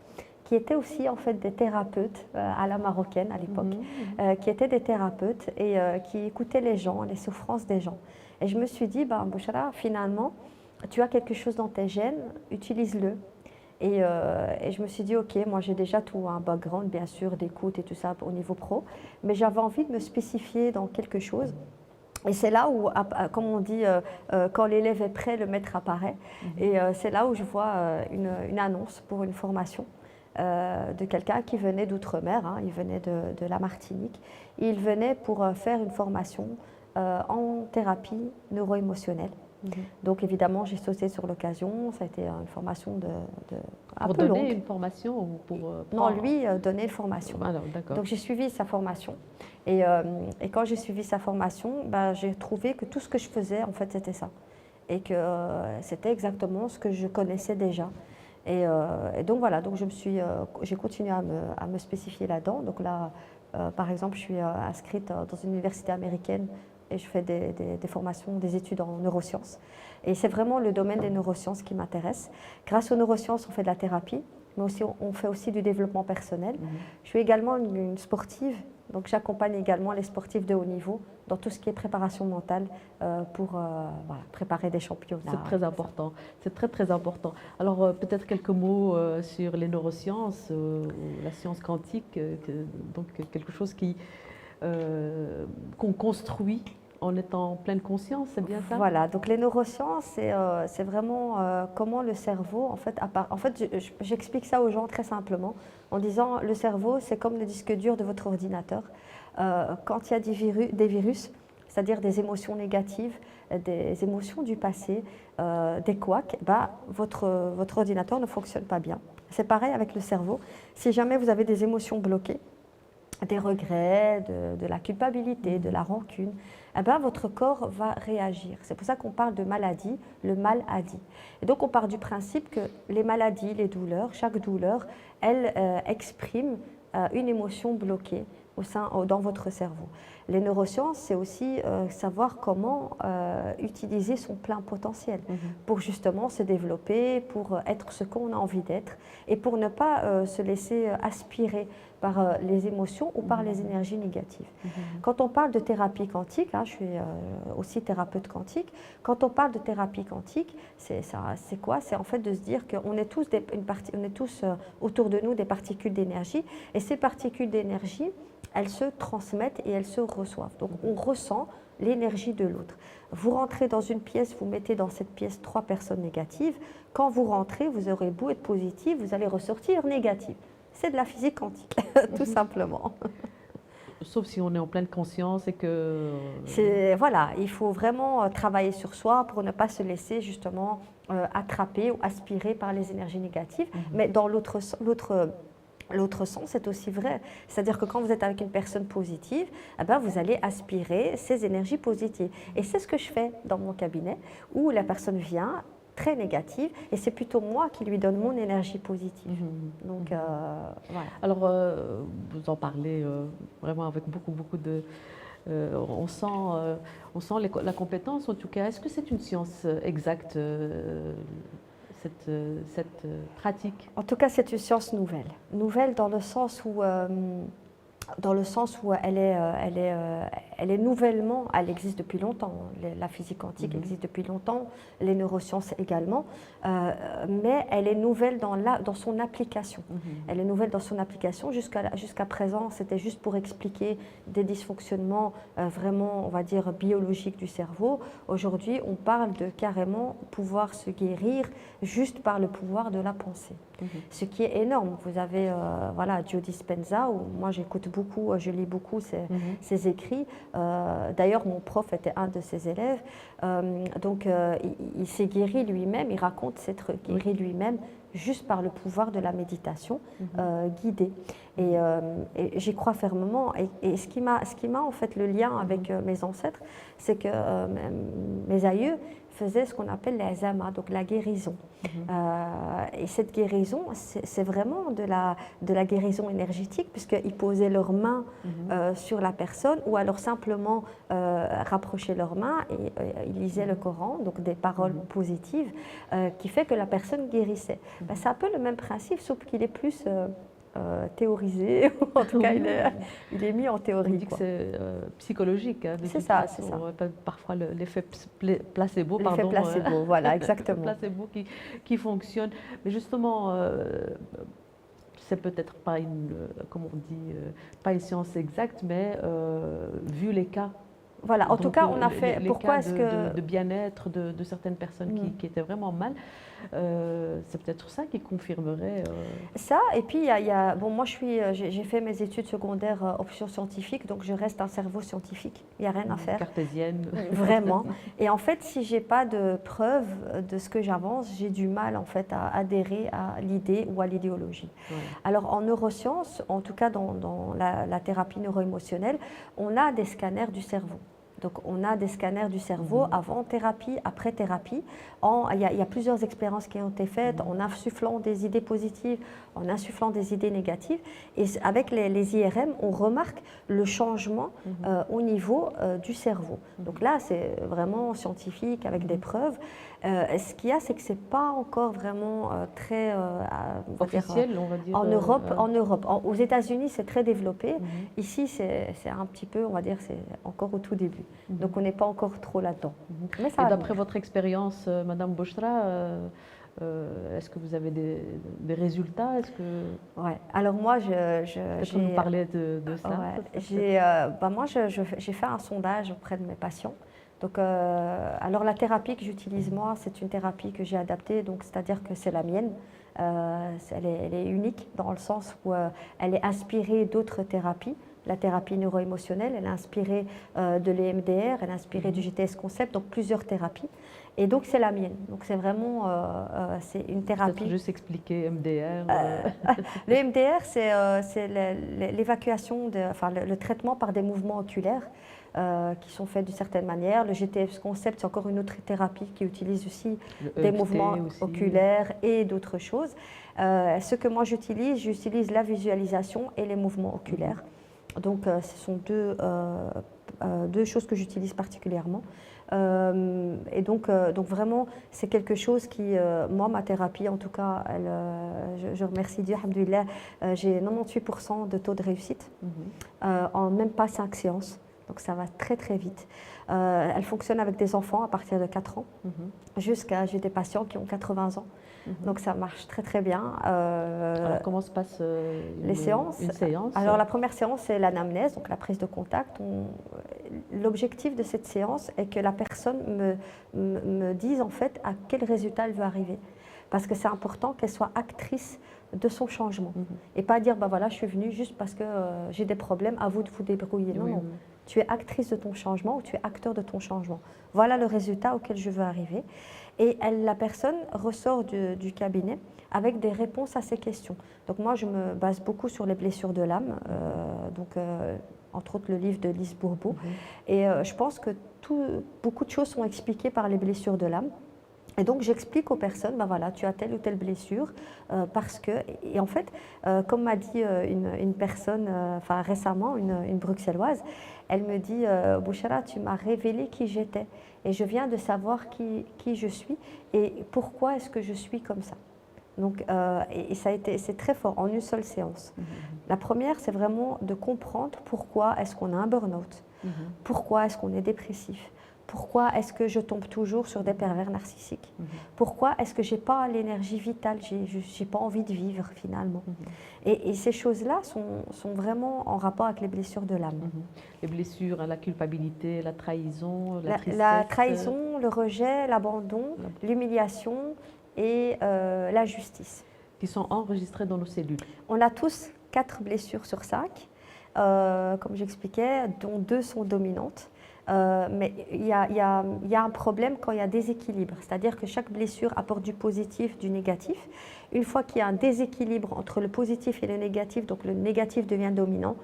[SPEAKER 2] qui étaient aussi en fait des thérapeutes à la marocaine à l'époque,
[SPEAKER 1] Mhm,
[SPEAKER 2] qui étaient des thérapeutes et qui écoutaient les gens, les souffrances des gens. Et je me suis dit, bah, Bouchra, finalement, tu as quelque chose dans tes gènes, utilise-le. Et je me suis dit, ok, moi j'ai déjà tout un background, bien sûr, d'écoute et tout ça au niveau pro, mais j'avais envie de me spécifier dans quelque chose. Et c'est là où, comme on dit, quand l'élève est prêt, le maître apparaît.
[SPEAKER 1] mhm,
[SPEAKER 2] Et c'est là où je vois une annonce pour une formation de quelqu'un qui venait d'outre-mer, hein, il venait de la Martinique. Et il venait pour faire une formation en thérapie neuro-émotionnelle. Donc évidemment, j'ai sauté sur l'occasion. Ça a été une formation un
[SPEAKER 1] pour
[SPEAKER 2] peu
[SPEAKER 1] donner
[SPEAKER 2] longue.
[SPEAKER 1] une formation ou pour
[SPEAKER 2] Non, lui donnait une formation.
[SPEAKER 1] Alors, d'accord.
[SPEAKER 2] Donc j'ai suivi sa formation. Et quand j'ai suivi sa formation, j'ai trouvé que tout ce que je faisais, en fait, c'était ça. Et que c'était exactement ce que je connaissais déjà. Et donc voilà, donc j'ai continué à me spécifier là-dedans. Donc là, par exemple, je suis inscrite dans une université américaine et je fais des formations, des études en neurosciences. Et c'est vraiment le domaine des neurosciences qui m'intéresse. Grâce aux neurosciences, on fait de la thérapie, mais aussi, on fait aussi du développement personnel. Je suis également une sportive, donc j'accompagne également les sportifs de haut niveau dans tout ce qui est préparation mentale pour voilà, préparer des championnats.
[SPEAKER 1] C'est très important, c'est très très important. Alors peut-être quelques mots sur les neurosciences, la science quantique, donc quelque chose qu'on construit en étant en pleine conscience, c'est bien ça?
[SPEAKER 2] Voilà, donc les neurosciences, c'est vraiment comment le cerveau, en fait j'explique ça aux gens très simplement, en disant le cerveau, c'est comme le disque dur de votre ordinateur. Quand il y a des virus, c'est-à-dire des émotions négatives, des émotions du passé, des couacs, votre ordinateur ne fonctionne pas bien. C'est pareil avec le cerveau. Si jamais vous avez des émotions bloquées, des regrets, de la culpabilité, de la rancune, votre corps va réagir. C'est pour ça qu'on parle de maladie, le mal a dit. Et donc on part du principe que les maladies, les douleurs, chaque douleur, elle exprime une émotion bloquée dans votre cerveau. Les neurosciences, c'est aussi savoir comment utiliser son plein potentiel pour justement se développer, pour être ce qu'on a envie d'être et pour ne pas se laisser aspirer par les émotions ou par les énergies négatives. Quand on parle de thérapie quantique, je suis aussi thérapeute quantique, quand on parle de thérapie quantique, c'est quoi? C'est en fait de se dire qu'on est tous, autour de nous des particules d'énergie et ces particules d'énergie, elles se transmettent et elles se reçoivent. Donc on ressent l'énergie de l'autre. Vous rentrez dans une pièce, vous mettez dans cette pièce 3 personnes négatives. Quand vous rentrez, vous aurez beau être positif, vous allez ressortir négatif. C'est de la physique quantique, tout simplement.
[SPEAKER 1] Sauf si on est en pleine conscience et que...
[SPEAKER 2] Voilà, il faut vraiment travailler sur soi pour ne pas se laisser justement attraper ou aspirer par les énergies négatives. Mais dans l'autre sens, c'est aussi vrai. C'est-à-dire que quand vous êtes avec une personne positive, vous allez aspirer ces énergies positives. Et c'est ce que je fais dans mon cabinet, où la personne vient très négative, et c'est plutôt moi qui lui donne mon énergie positive. Donc, voilà.
[SPEAKER 1] Alors, vous en parlez vraiment avec beaucoup de... on sent la compétence, en tout cas. Est-ce que c'est une science exacte cette pratique?
[SPEAKER 2] En tout cas, c'est une science nouvelle. Nouvelle dans le sens où elle est nouvellement, elle existe depuis longtemps. La physique quantique existe depuis longtemps, les neurosciences également, mais elle est nouvelle dans son application. Elle est nouvelle dans son application. Jusqu'à présent, c'était juste pour expliquer des dysfonctionnements vraiment, on va dire, biologiques du cerveau. Aujourd'hui, on parle de carrément pouvoir se guérir juste par le pouvoir de la pensée. Ce qui est énorme. Vous avez Joe Dispenza, où moi j'écoute beaucoup, je lis beaucoup ses écrits. D'ailleurs, mon prof était un de ses élèves. Il s'est guéri lui-même, il raconte s'être guéri lui-même juste par le pouvoir de la méditation guidée. Et j'y crois fermement. Et ce qui m'a en fait le lien avec mes ancêtres, c'est que mes aïeux faisaient ce qu'on appelle les zama, donc la guérison. Et cette guérison, c'est vraiment de la guérison énergétique, puisqu'ils posaient leurs mains sur la personne, ou alors simplement rapprochaient leurs mains et ils lisaient le Coran, donc des paroles positives, qui fait que la personne guérissait. C'est un peu le même principe, sauf qu'il est plus théorisé, en tout cas il est mis en théorie.
[SPEAKER 1] On dit que c'est psychologique.
[SPEAKER 2] C'est ça.
[SPEAKER 1] Parfois l'effet placebo,
[SPEAKER 2] l'effet placebo, voilà, exactement.
[SPEAKER 1] Placebo qui fonctionne. Mais justement, c'est peut-être pas pas une science exacte, mais vu les cas.
[SPEAKER 2] Voilà, en tout cas, on a fait...
[SPEAKER 1] Pourquoi est-ce que... de bien-être de certaines personnes qui étaient vraiment mal. C'est peut-être ça qui confirmerait.
[SPEAKER 2] Ça, et puis bon, moi j'ai fait mes études secondaires option scientifique, donc je reste un cerveau scientifique, il n'y a rien à faire.
[SPEAKER 1] Cartésienne.
[SPEAKER 2] Vraiment. Et en fait, si j'ai pas de preuves de ce que j'avance, j'ai du mal en fait à adhérer à l'idée ou à l'idéologie.
[SPEAKER 1] Ouais.
[SPEAKER 2] Alors en neurosciences, en tout cas dans la thérapie neuro-émotionnelle, on a des scanners du cerveau. Donc on a des scanners du cerveau avant thérapie, après thérapie. Il y a plusieurs expériences qui ont été faites en insufflant des idées positives, en insufflant des idées négatives. Et avec les IRM, on remarque le changement au niveau du cerveau. Donc là, c'est vraiment scientifique avec des preuves. Ce qu'il y a, c'est que ce n'est pas encore vraiment très
[SPEAKER 1] officiel, on va dire.
[SPEAKER 2] En Europe. Aux États-Unis, c'est très développé. Ici, c'est un petit peu, on va dire, c'est encore au tout début. Donc on n'est pas encore trop là-dedans.
[SPEAKER 1] Mais et d'après votre expérience, Madame Bouchra, est-ce que vous avez des résultats?
[SPEAKER 2] Ouais. Alors moi,
[SPEAKER 1] Est-ce que vous parlez de ça?
[SPEAKER 2] Ouais. Moi, j'ai fait un sondage auprès de mes patients. Donc, alors la thérapie que j'utilise moi, c'est une thérapie que j'ai adaptée, donc c'est-à-dire que c'est la mienne. Elle est unique dans le sens où elle est inspirée d'autres thérapies. La thérapie neuro-émotionnelle, elle est inspirée de l'EMDR, elle est inspirée du GTS Concept, donc plusieurs thérapies. Et donc c'est la mienne. Donc c'est vraiment c'est une thérapie.
[SPEAKER 1] Peut-être juste expliquer MDR.
[SPEAKER 2] Le MDR, c'est l'évacuation, enfin le traitement par des mouvements oculaires. Qui sont faits d'une certaine manière. Le GTS Concept, c'est encore une autre thérapie qui utilise aussi des mouvements oculaires et d'autres choses. Ce que moi j'utilise la visualisation et les mouvements oculaires. Donc ce sont deux choses que j'utilise particulièrement. Et donc vraiment, c'est quelque chose qui, moi, ma thérapie, en tout cas, je remercie Dieu, alhamdoulilah, j'ai 98% de taux de réussite en même pas 5 séances. Donc ça va très très vite. Elle fonctionne avec des enfants à partir de 4 ans, j'ai des patients qui ont 80 ans. Donc ça marche très très bien.
[SPEAKER 1] Alors comment se passe
[SPEAKER 2] les séances?
[SPEAKER 1] Une séance?
[SPEAKER 2] Alors la première séance, c'est l'anamnèse, donc la prise de contact. L'objectif de cette séance est que la personne me dise en fait à quel résultat elle veut arriver. Parce que c'est important qu'elle soit actrice de son changement. Et pas dire, bah voilà, je suis venue juste parce que j'ai des problèmes, à vous de vous débrouiller. Non, non. Tu es actrice de ton changement ou tu es acteur de ton changement. Voilà le résultat auquel je veux arriver. Et la personne ressort du cabinet avec des réponses à ces questions. Donc moi, je me base beaucoup sur les blessures de l'âme, entre autres le livre de Lise Bourbeau. Et je pense que beaucoup de choses sont expliquées par les blessures de l'âme. Et donc j'explique aux personnes, ben voilà, tu as telle ou telle blessure, parce que, et en fait, comme m'a dit une personne, enfin récemment, une bruxelloise, elle me dit, Bouchra, tu m'as révélé qui j'étais, et je viens de savoir qui je suis, et pourquoi est-ce que je suis comme ça. Donc, et c'est très fort, en une seule séance. La première, c'est vraiment de comprendre pourquoi est-ce qu'on a un burn-out, pourquoi est-ce qu'on est dépressif. Pourquoi est-ce que je tombe toujours sur des pervers narcissiques? Pourquoi est-ce que je n'ai pas l'énergie vitale? Je n'ai pas envie de vivre finalement. Et ces choses-là sont vraiment en rapport avec les blessures de l'âme.
[SPEAKER 1] Les blessures, la culpabilité, la trahison, la tristesse.
[SPEAKER 2] La trahison, le rejet, l'abandon, l'humiliation et la justice.
[SPEAKER 1] Qui sont enregistrées dans nos cellules.
[SPEAKER 2] On a tous 4 blessures sur 5, comme j'expliquais, dont 2 sont dominantes. Mais il y a un problème quand il y a déséquilibre, c'est-à-dire que chaque blessure apporte du positif, du négatif. Une fois qu'il y a un déséquilibre entre le positif et le négatif, donc le négatif devient dominant,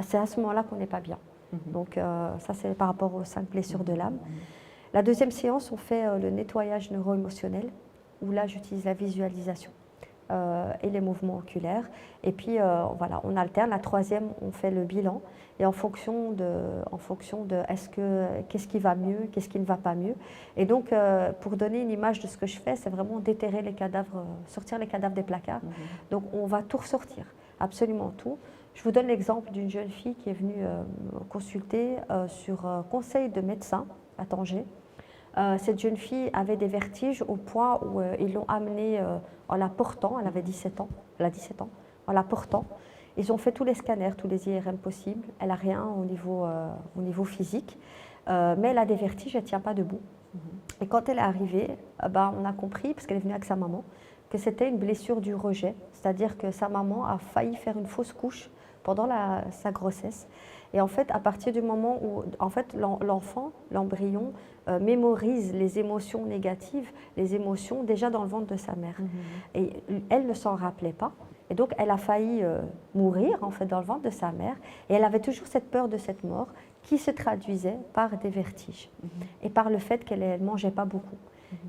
[SPEAKER 2] c'est à ce moment-là qu'on n'est pas bien. Donc ça, c'est par rapport aux 5 blessures de l'âme. La deuxième séance, on fait le nettoyage neuro-émotionnel, où là, j'utilise la visualisation et les mouvements oculaires. Et puis, voilà, on alterne. La troisième, on fait le bilan. Et en fonction de qu'est-ce qui va mieux, qu'est-ce qui ne va pas mieux. Et donc, pour donner une image de ce que je fais, c'est vraiment déterrer les cadavres, sortir les cadavres des placards. Donc, on va tout ressortir, absolument tout. Je vous donne l'exemple d'une jeune fille qui est venue me consulter sur conseil de médecin à Tanger. Cette jeune fille avait des vertiges au point où ils l'ont amenée en la portant, elle avait 17 ans, elle a 17 ans, en la portant. Ils ont fait tous les scanners, tous les IRM possibles. Elle n'a rien au niveau physique, mais elle a des vertiges, elle ne tient pas debout. Et quand elle est arrivée, on a compris, parce qu'elle est venue avec sa maman, que c'était une blessure du rejet. C'est-à-dire que sa maman a failli faire une fausse couche pendant sa grossesse. Et en fait, à partir du moment où en fait, l'enfant, l'embryon, mémorise les émotions négatives, les émotions déjà dans le ventre de sa mère. Et elle ne s'en rappelait pas. Et donc, elle a failli mourir en fait, dans le ventre de sa mère. Et elle avait toujours cette peur de cette mort qui se traduisait par des vertiges et par le fait qu'elle ne mangeait pas beaucoup.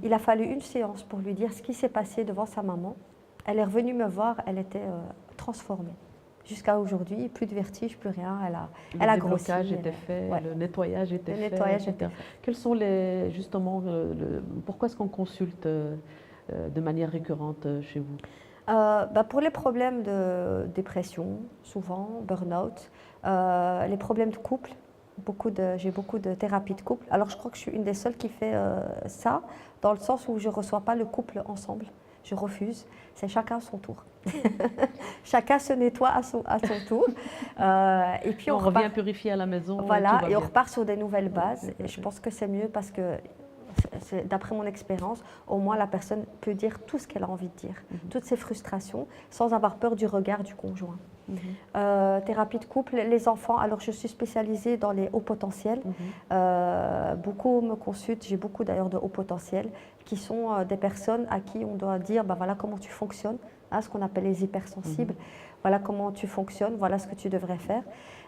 [SPEAKER 2] Il a fallu une séance pour lui dire ce qui s'est passé devant sa maman. Elle est revenue me voir, elle était transformée. Jusqu'à aujourd'hui, plus de vertige, plus rien. Elle a grossi.
[SPEAKER 1] Le déblocage était fait,
[SPEAKER 2] ouais.
[SPEAKER 1] Le nettoyage était fait.
[SPEAKER 2] Nettoyage était fait.
[SPEAKER 1] Quels sont justement, pourquoi est-ce qu'on consulte de manière récurrente chez vous?
[SPEAKER 2] Pour les problèmes de dépression, souvent, burn-out, les problèmes de couple, j'ai beaucoup de thérapies de couple. Alors je crois que je suis une des seules qui fait ça, dans le sens où je ne reçois pas le couple ensemble. Je refuse, c'est chacun son tour. Chacun se nettoie à son tour.
[SPEAKER 1] Et puis on revient purifier à la maison.
[SPEAKER 2] Voilà, et on repart sur des nouvelles bases. Et je pense que c'est mieux parce que, d'après mon expérience, au moins la personne peut dire tout ce qu'elle a envie de dire, toutes ses frustrations, sans avoir peur du regard du conjoint. Thérapie de couple, les enfants, alors je suis spécialisée dans les hauts potentiels. Beaucoup me consultent, j'ai beaucoup d'ailleurs de hauts potentiels, qui sont des personnes à qui on doit dire, voilà comment tu fonctionnes, ce qu'on appelle les hypersensibles, voilà comment tu fonctionnes, voilà ce que tu devrais faire.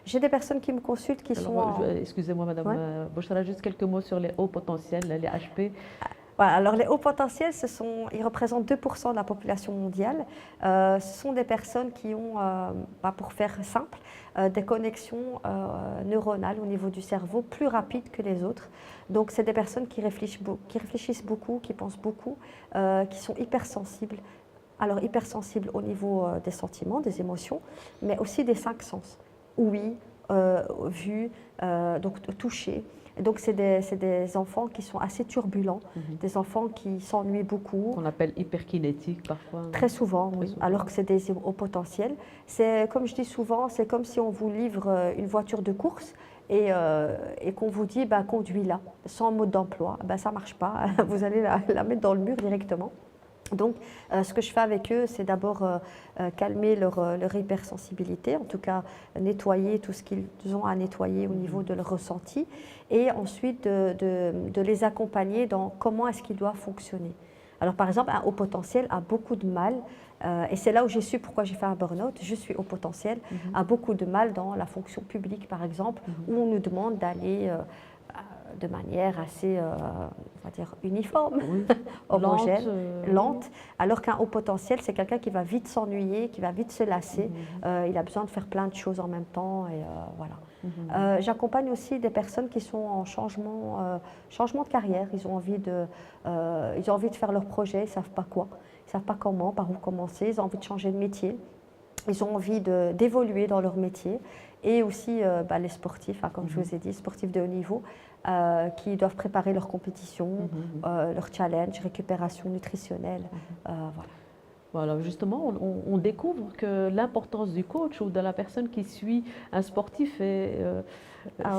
[SPEAKER 2] J'ai des personnes qui me consultent qui sont...
[SPEAKER 1] Excusez-moi Madame Bouchra, juste quelques mots sur les hauts potentiels, les HP.
[SPEAKER 2] Voilà, alors les hauts potentiels, ils représentent 2% de la population mondiale. Ce sont des personnes qui ont, pour faire simple, des connexions neuronales au niveau du cerveau plus rapides que les autres. Donc c'est des personnes qui réfléchissent beaucoup, qui pensent beaucoup, qui sont hypersensibles. Alors hypersensibles au niveau des sentiments, des émotions, mais aussi des 5 sens. Ouïe, vue, donc toucher. Donc, c'est des enfants qui sont assez turbulents, des enfants qui s'ennuient beaucoup.
[SPEAKER 1] Qu'on appelle hyperkinétiques parfois.
[SPEAKER 2] Très souvent, oui, alors que c'est des hauts potentiels. Comme je dis souvent, c'est comme si on vous livre une voiture de course et qu'on vous dit conduis-la, sans mode d'emploi. Ça ne marche pas, vous allez la mettre dans le mur directement. Donc, ce que je fais avec eux, c'est d'abord calmer leur hypersensibilité, en tout cas nettoyer tout ce qu'ils ont à nettoyer au niveau de leur ressenti, et ensuite de les accompagner dans comment est-ce qu'ils doivent fonctionner. Alors, par exemple, un haut potentiel a beaucoup de mal, et c'est là où j'ai su pourquoi j'ai fait un burn-out, je suis haut potentiel, a beaucoup de mal dans la fonction publique, par exemple, où on nous demande d'aller... de manière assez, on va dire, uniforme, homogène, lente, alors qu'un haut potentiel, c'est quelqu'un qui va vite s'ennuyer, qui va vite se lasser, il a besoin de faire plein de choses en même temps, et voilà. J'accompagne aussi des personnes qui sont en changement de carrière, ils ont envie de faire leur projet, ils ne savent pas quoi, ils ne savent pas comment, par où commencer, ils ont envie de changer de métier, ils ont envie d'évoluer dans leur métier, et aussi les sportifs, comme je vous ai dit, sportifs de haut niveau, qui doivent préparer leur compétition, leur challenge, récupération nutritionnelle. Voilà.
[SPEAKER 1] Voilà, justement, on découvre que l'importance du coach ou de la personne qui suit un sportif est,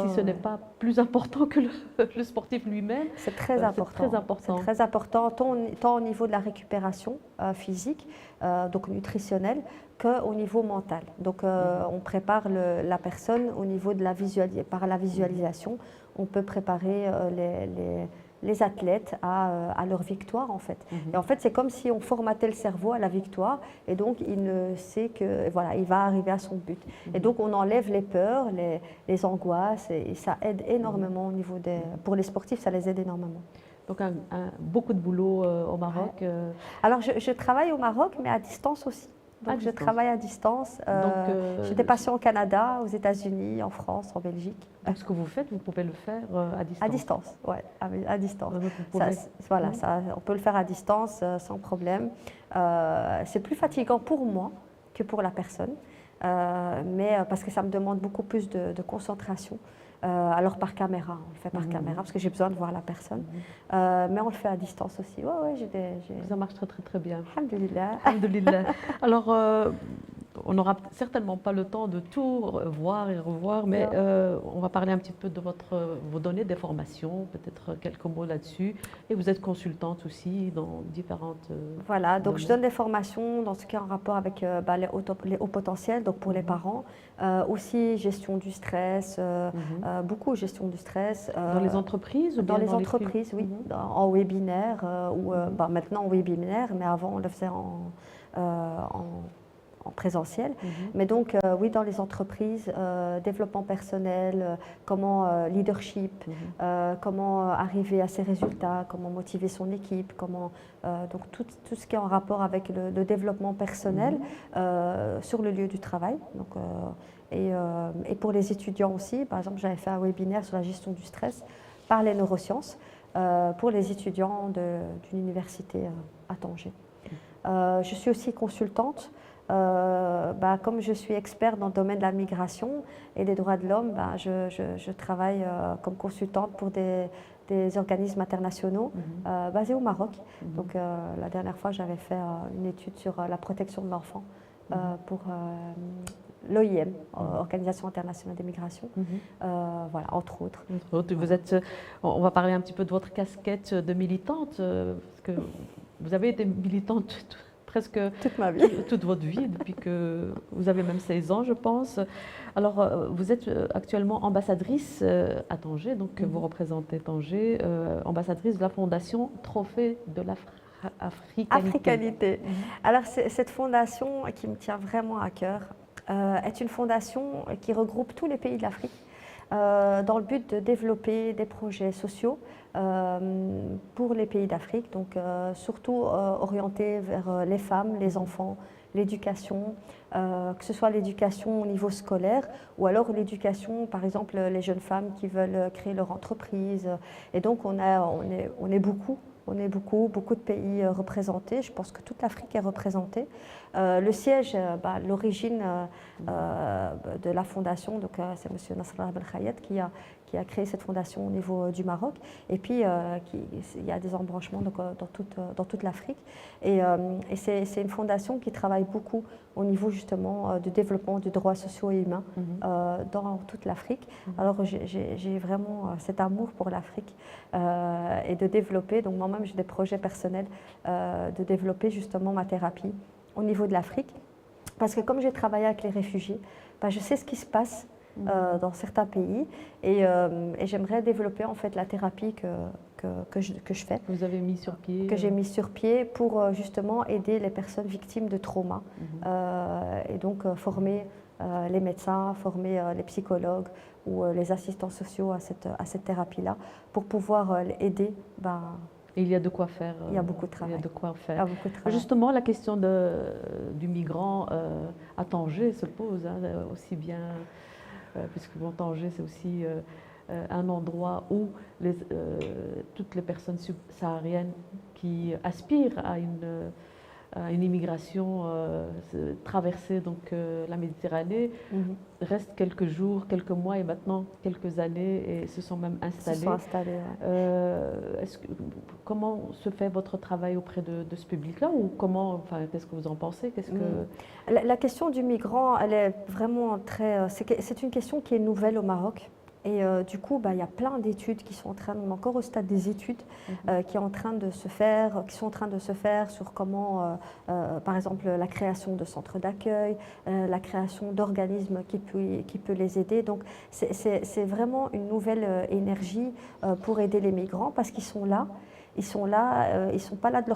[SPEAKER 1] si ce n'est pas plus important que le sportif lui-même.
[SPEAKER 2] C'est très important.
[SPEAKER 1] C'est très important.
[SPEAKER 2] C'est très important, tant au niveau de la récupération physique, donc nutritionnelle, qu'au niveau mental. Donc, on prépare la personne au niveau de par la visualisation. On peut préparer les athlètes à leur victoire, en fait. Et en fait, c'est comme si on formatait le cerveau à la victoire, et donc il ne sait que, voilà, il va arriver à son but. Et donc, on enlève les peurs, les angoisses, et ça aide énormément au niveau pour les sportifs, ça les aide énormément.
[SPEAKER 1] Donc, beaucoup de boulot au Maroc.
[SPEAKER 2] Ouais. Alors, je travaille au Maroc, mais à distance aussi. Donc, je travaille à distance. J'ai des patients au Canada, aux États-Unis, en France, en Belgique.
[SPEAKER 1] Donc, ce que vous faites, vous pouvez le faire à distance.
[SPEAKER 2] À distance, oui, à distance. On peut le faire à distance sans problème. C'est plus fatigant pour moi que pour la personne, mais parce que ça me demande beaucoup plus de concentration. Alors par caméra, on le fait par caméra parce que j'ai besoin de voir la personne. Mais on le fait à distance aussi.
[SPEAKER 1] Ça marche très très très bien.
[SPEAKER 2] Alhamdulillah.
[SPEAKER 1] Alhamdulillah. Alors, on n'aura certainement pas le temps de tout voir et revoir, mais on va parler un petit peu de vos données des formations, peut-être quelques mots là-dessus. Et vous êtes consultante aussi dans différentes
[SPEAKER 2] Voilà, donc je
[SPEAKER 1] domaines.
[SPEAKER 2] donne des formations dans ce qui est en rapport avec les hauts potentiels, donc pour les parents. Aussi gestion du stress, beaucoup gestion du stress.
[SPEAKER 1] Dans les entreprises ou
[SPEAKER 2] Dans
[SPEAKER 1] bien
[SPEAKER 2] les
[SPEAKER 1] dans les
[SPEAKER 2] entreprises, oui,
[SPEAKER 1] Mhm.
[SPEAKER 2] en webinaire, ou maintenant en webinaire, mais avant on le faisait en présentiel. Mais donc, oui, dans les entreprises, développement personnel, comment leadership, comment arriver à ses résultats, comment motiver son équipe, donc tout ce qui est en rapport avec le développement personnel sur le lieu du travail. Donc, et pour les étudiants aussi, par exemple, j'avais fait un webinaire sur la gestion du stress par les neurosciences pour les étudiants d'une université à Tanger. Je suis aussi consultante. Comme je suis experte dans le domaine de la migration et des droits de l'homme, je travaille comme consultante pour des organismes internationaux basés au Maroc. Donc la dernière fois, j'avais fait une étude sur la protection de l'enfant pour l'OIM, Organisation internationale des migrations, voilà, entre autres.
[SPEAKER 1] Vous êtes, on va parler un petit peu de votre casquette de militante, parce que vous avez été militante presque
[SPEAKER 2] toute ma vie,
[SPEAKER 1] toute votre vie, depuis que vous avez même 16 ans, je pense. Alors, vous êtes actuellement ambassadrice à Tanger, donc vous représentez Tanger, ambassadrice de la Fondation Trophée de l'Africanité.
[SPEAKER 2] Alors, cette fondation qui me tient vraiment à cœur est une fondation qui regroupe tous les pays de l'Afrique dans le but de développer des projets sociaux pour les pays d'Afrique, donc surtout orientés vers les femmes, les enfants, l'éducation, que ce soit l'éducation au niveau scolaire ou alors l'éducation, par exemple, les jeunes femmes qui veulent créer leur entreprise. Et donc on est beaucoup. On est beaucoup de pays représentés. Je pense que toute l'Afrique est représentée. Le siège, l'origine de la fondation, c'est M. Nasrallah Belkhayat qui a créé cette fondation au niveau du Maroc. Et puis, il y a des embranchements dans toute l'Afrique. Et c'est une fondation qui travaille beaucoup au niveau justement du développement des droits sociaux et humains dans toute l'Afrique. Alors, j'ai vraiment cet amour pour l'Afrique et de développer. Donc, moi-même, j'ai des projets personnels de développer justement ma thérapie au niveau de l'Afrique. Parce que comme j'ai travaillé avec les réfugiés, je sais ce qui se passe dans certains pays et j'aimerais développer en fait la thérapie que je fais.
[SPEAKER 1] Vous avez mis sur pied.
[SPEAKER 2] Que j'ai mis sur pied pour justement aider les personnes victimes de trauma et donc former les médecins, former les psychologues ou les assistants sociaux à cette thérapie-là pour pouvoir aider.
[SPEAKER 1] Et il y a de quoi faire.
[SPEAKER 2] Il y a beaucoup de travail.
[SPEAKER 1] Il y a de quoi faire.
[SPEAKER 2] Il y a beaucoup de travail.
[SPEAKER 1] Justement, la question du migrant à Tanger se pose aussi bien, puisque Tanger, c'est aussi un endroit où toutes les personnes subsahariennes qui aspirent à une immigration traverser donc, la Méditerranée restent quelques jours, quelques mois et maintenant quelques années et se sont même installés. Comment se fait votre travail auprès de ce public-là ou qu'est-ce que vous en pensez?
[SPEAKER 2] La question du migrant, elle est vraiment c'est une question qui est nouvelle au Maroc. Et du coup, il y a plein d'études qui sont on est encore au stade des études qui sont en train de se faire sur comment, par exemple, la création de centres d'accueil, la création d'organismes qui peut les aider. Donc, c'est vraiment une nouvelle énergie pour aider les migrants parce qu'ils sont là. Ils sont pas là de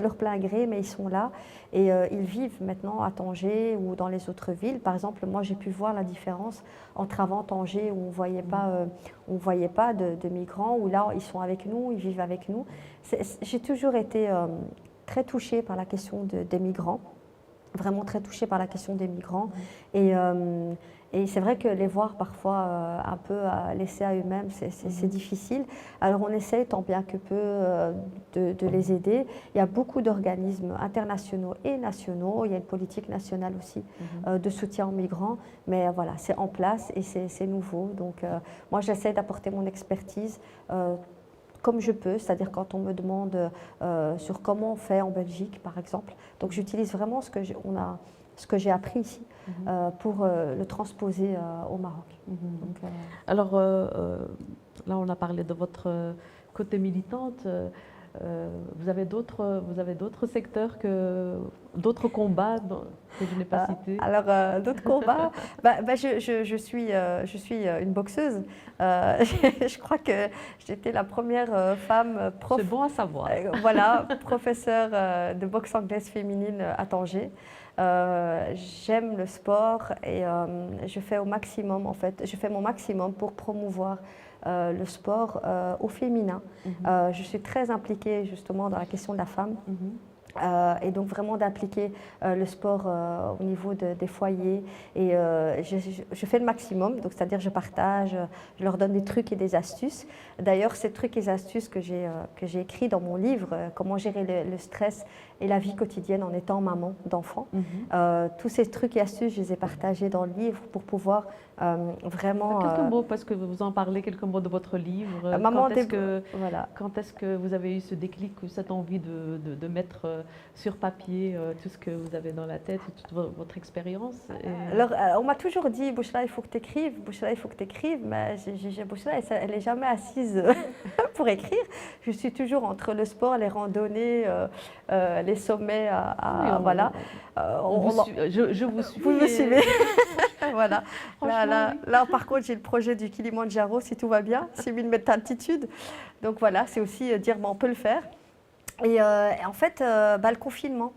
[SPEAKER 2] leur plein gré, mais ils sont là et ils vivent maintenant à Tanger ou dans les autres villes. Par exemple, moi j'ai pu voir la différence entre avant Tanger où on voyait pas de migrants, où là ils sont avec nous, ils vivent avec nous. J'ai toujours été très touchée par la question des migrants, vraiment très touchée par la question des migrants. Et c'est vrai que les voir parfois un peu laissés à eux-mêmes, c'est difficile. Alors on essaye tant bien que peu de les aider. Il y a beaucoup d'organismes internationaux et nationaux. Il y a une politique nationale aussi de soutien aux migrants. Mais voilà, c'est en place et c'est nouveau. Donc moi j'essaie d'apporter mon expertise comme je peux, c'est-à-dire quand on me demande sur comment on fait en Belgique par exemple. Donc j'utilise vraiment ce ce que j'ai appris ici, pour le transposer au Maroc. Donc,
[SPEAKER 1] alors, là, on a parlé de votre côté militante. Vous avez d'autres secteurs, d'autres combats que je n'ai pas cités?
[SPEAKER 2] Alors, d'autres combats, je suis une boxeuse. Je crois que j'étais la première femme prof.
[SPEAKER 1] C'est bon à savoir.
[SPEAKER 2] Voilà, professeure de boxe anglaise féminine à Tanger. J'aime le sport et je fais au maximum, en fait, je fais mon maximum pour promouvoir le sport au féminin. Je suis très impliquée justement dans la question de la femme. Et donc vraiment d'appliquer le sport au niveau des foyers et je fais le maximum, donc c'est-à-dire je partage, je leur donne des trucs et des astuces. D'ailleurs ces trucs et astuces que j'ai écrits dans mon livre, comment gérer le stress et la vie quotidienne en étant maman d'enfant, tous ces trucs et astuces je les ai partagés dans le livre pour pouvoir vraiment…
[SPEAKER 1] Quelques mots, parce que vous en parlez, quelques mots de votre livre. Quand est-ce que vous avez eu ce déclic, cette envie de mettre sur papier tout ce que vous avez dans la tête, toute votre expérience?
[SPEAKER 2] Alors, on m'a toujours dit, Bouchra, il faut que tu écrives, Bouchra, il faut que tu écrives, mais Bouchra, elle n'est jamais assise pour écrire. Je suis toujours entre le sport, les randonnées, les sommets, voilà.
[SPEAKER 1] Je vous suis.
[SPEAKER 2] Vous me suivez. Voilà. Là, par contre, j'ai le projet du Kilimandjaro, si tout va bien, 6000 mètres d'altitude. Donc voilà, c'est aussi dire, on peut le faire. Et en fait, le confinement.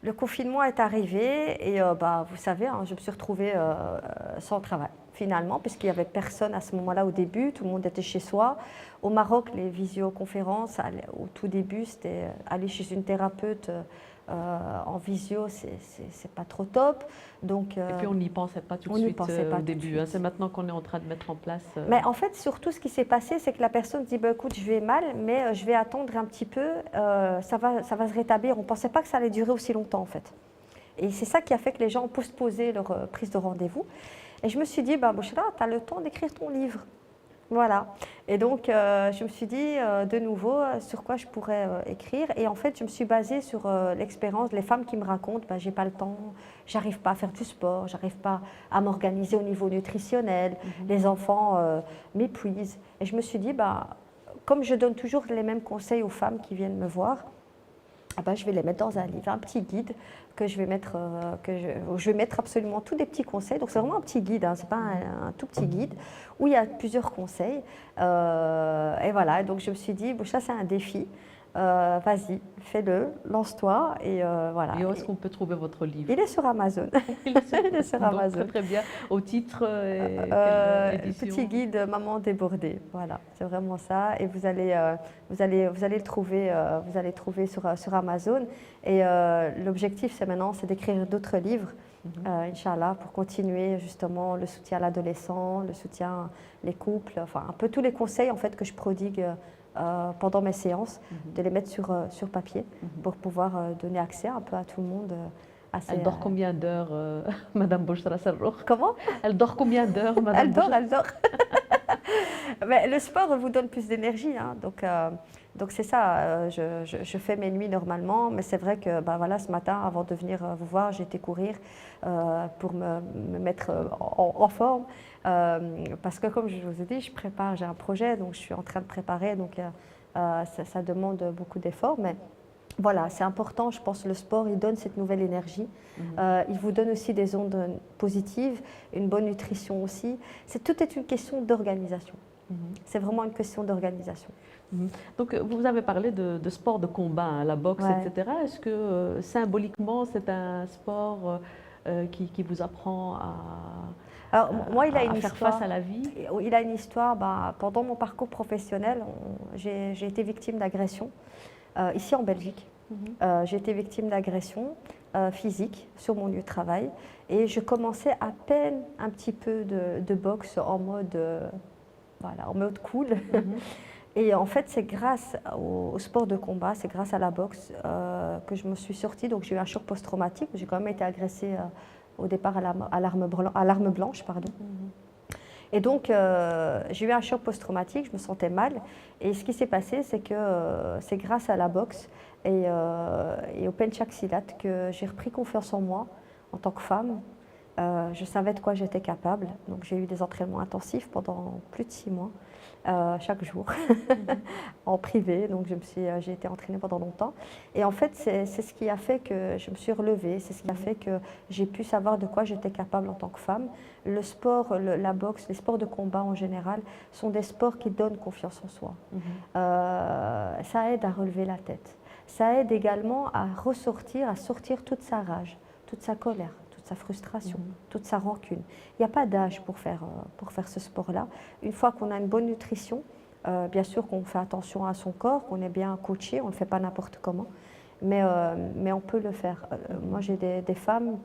[SPEAKER 2] Le confinement est arrivé et vous savez, je me suis retrouvée sans travail finalement, puisqu'il n'y avait personne à ce moment-là au début, tout le monde était chez soi. Au Maroc, les visioconférences, au tout début, c'était aller chez une thérapeute en visio, c'est pas trop top. Donc,
[SPEAKER 1] et puis on n'y pensait pas tout de suite au début. C'est maintenant qu'on est en train de mettre en place.
[SPEAKER 2] Mais en fait, surtout, ce qui s'est passé, c'est que la personne dit écoute, je vais mal, mais je vais attendre un petit peu, ça va se rétablir. On ne pensait pas que ça allait durer aussi longtemps, en fait. Et c'est ça qui a fait que les gens ont postposé leur prise de rendez-vous. Et je me suis dit Bouchra, tu as le temps d'écrire ton livre. Voilà. Et donc, je me suis dit de nouveau sur quoi je pourrais écrire. Et en fait, je me suis basée sur l'expérience, les femmes qui me racontent j'ai pas le temps, j'arrive pas à faire du sport, j'arrive pas à m'organiser au niveau nutritionnel, les enfants m'épuisent. Et je me suis dit, comme je donne toujours les mêmes conseils aux femmes qui viennent me voir, je vais les mettre dans un livre, un petit guide que je vais mettre, je vais mettre absolument tous des petits conseils. Donc c'est vraiment un petit guide, c'est pas un tout petit guide où il y a plusieurs conseils. Et voilà, donc je me suis dit, ça c'est un défi. Vas-y, fais-le, lance-toi et voilà.
[SPEAKER 1] Et où est-ce qu'on peut trouver votre livre?
[SPEAKER 2] Il est sur Amazon.
[SPEAKER 1] Il est sur Amazon. Très bien. Au titre
[SPEAKER 2] Petit guide Maman débordée. Voilà, c'est vraiment ça. Et vous allez le trouver sur Amazon. Et l'objectif, c'est d'écrire d'autres livres. Inch'Allah, pour continuer justement le soutien à l'adolescent, le soutien les couples, enfin un peu tous les conseils en fait que je prodigue pendant mes séances, de les mettre sur papier pour pouvoir donner accès un peu à tout le monde.
[SPEAKER 1] Elle dort combien d'heures, Madame Bouchra Serroukh?
[SPEAKER 2] Comment?
[SPEAKER 1] Elle dort combien d'heures, Madame Bouchra?
[SPEAKER 2] Elle dort. Mais le sport vous donne plus d'énergie, donc c'est ça. Je fais mes nuits normalement, mais c'est vrai que ce matin, avant de venir vous voir, j'ai été courir pour me mettre en forme. Parce que comme je vous ai dit, j'ai un projet, donc je suis en train de préparer, donc ça demande beaucoup d'efforts. Mais voilà, c'est important, je pense, le sport, il donne cette nouvelle énergie. Il vous donne aussi des ondes positives, une bonne nutrition aussi. Tout est une question d'organisation. C'est vraiment une question d'organisation.
[SPEAKER 1] Donc, vous avez parlé de sport de combat, la boxe, etc. Est-ce que symboliquement, c'est un sport qui vous apprend
[SPEAKER 2] Alors, moi, il a une
[SPEAKER 1] faire
[SPEAKER 2] histoire,
[SPEAKER 1] face à la vie?
[SPEAKER 2] Il a une histoire. Pendant mon parcours professionnel, j'ai été victime d'agression ici en Belgique. J'ai été victime d'agression physique sur mon lieu de travail et je commençais à peine un petit peu de boxe en mode cool. Et en fait, c'est grâce au sport de combat, c'est grâce à la boxe que je me suis sortie. Donc j'ai eu un choc post-traumatique. J'ai quand même été agressée au départ à l'arme blanche. Et donc, j'ai eu un choc post-traumatique, je me sentais mal. Et ce qui s'est passé, c'est que c'est grâce à la boxe et au Penchak Silat que j'ai repris confiance en moi, en tant que femme. Je savais de quoi j'étais capable. Donc j'ai eu des entraînements intensifs pendant plus de 6 mois, chaque jour, en privé. Donc j'ai été entraînée pendant longtemps. Et en fait, c'est ce qui a fait que je me suis relevée. C'est ce qui a fait que j'ai pu savoir de quoi j'étais capable en tant que femme. Le sport, la boxe, les sports de combat en général sont des sports qui donnent confiance en soi. Ça aide à relever la tête. Ça aide également à ressortir, à sortir toute sa rage, toute sa colère, toute sa frustration, toute sa rancune. Il n'y a pas d'âge pour faire ce sport-là. Une fois qu'on a une bonne nutrition, bien sûr qu'on fait attention à son corps, qu'on est bien coaché, on ne le fait pas n'importe comment, mais on peut le faire. Moi, j'ai des femmes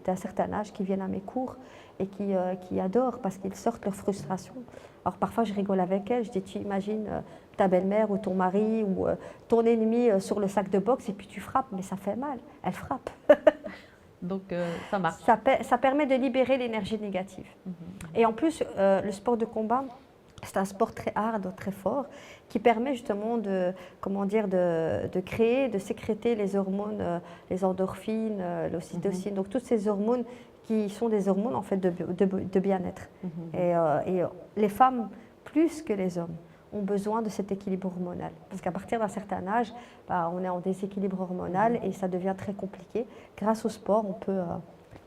[SPEAKER 2] d'un certain âge qui viennent à mes cours et qui adorent parce qu'ils sortent leur frustration. Alors parfois, je rigole avec elles, je dis, tu imagines ta belle-mère ou ton mari ou ton ennemi sur le sac de boxe et puis tu frappes, mais ça fait mal, elle frappe.
[SPEAKER 1] Donc ça marche.
[SPEAKER 2] Ça permet de libérer l'énergie négative. Et en plus, le sport de combat, c'est un sport très hard, très fort, qui permet justement de créer, de sécréter les hormones, les endorphines, l'ocytocine, donc toutes ces hormones qui sont des hormones en fait de bien-être. Et les femmes, plus que les hommes, ont besoin de cet équilibre hormonal. Parce qu'à partir d'un certain âge, on est en déséquilibre hormonal et ça devient très compliqué. Grâce au sport,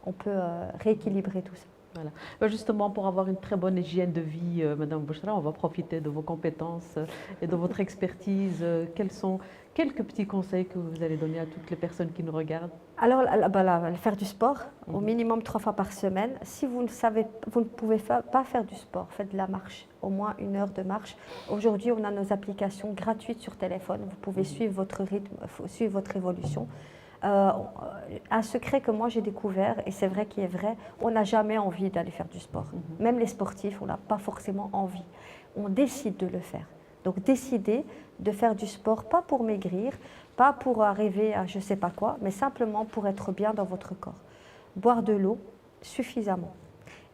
[SPEAKER 2] on peut rééquilibrer tout ça.
[SPEAKER 1] Voilà. Justement, pour avoir une très bonne hygiène de vie, Madame Bouchra, on va profiter de vos compétences et de votre expertise. Quels sont quelques petits conseils que vous allez donner à toutes les personnes qui nous regardent?
[SPEAKER 2] Alors, faire du sport, au minimum 3 fois par semaine. Si vous ne pouvez pas faire du sport, faites de la marche, au moins 1 heure de marche. Aujourd'hui, on a nos applications gratuites sur téléphone. Vous pouvez suivre votre rythme, suivre votre évolution. Un secret que moi j'ai découvert, et c'est vrai qu'il est vrai, on n'a jamais envie d'aller faire du sport. Même les sportifs, on n'a pas forcément envie. On décide de le faire. Donc décidez de faire du sport, pas pour maigrir, pas pour arriver à je ne sais pas quoi, mais simplement pour être bien dans votre corps. Boire de l'eau suffisamment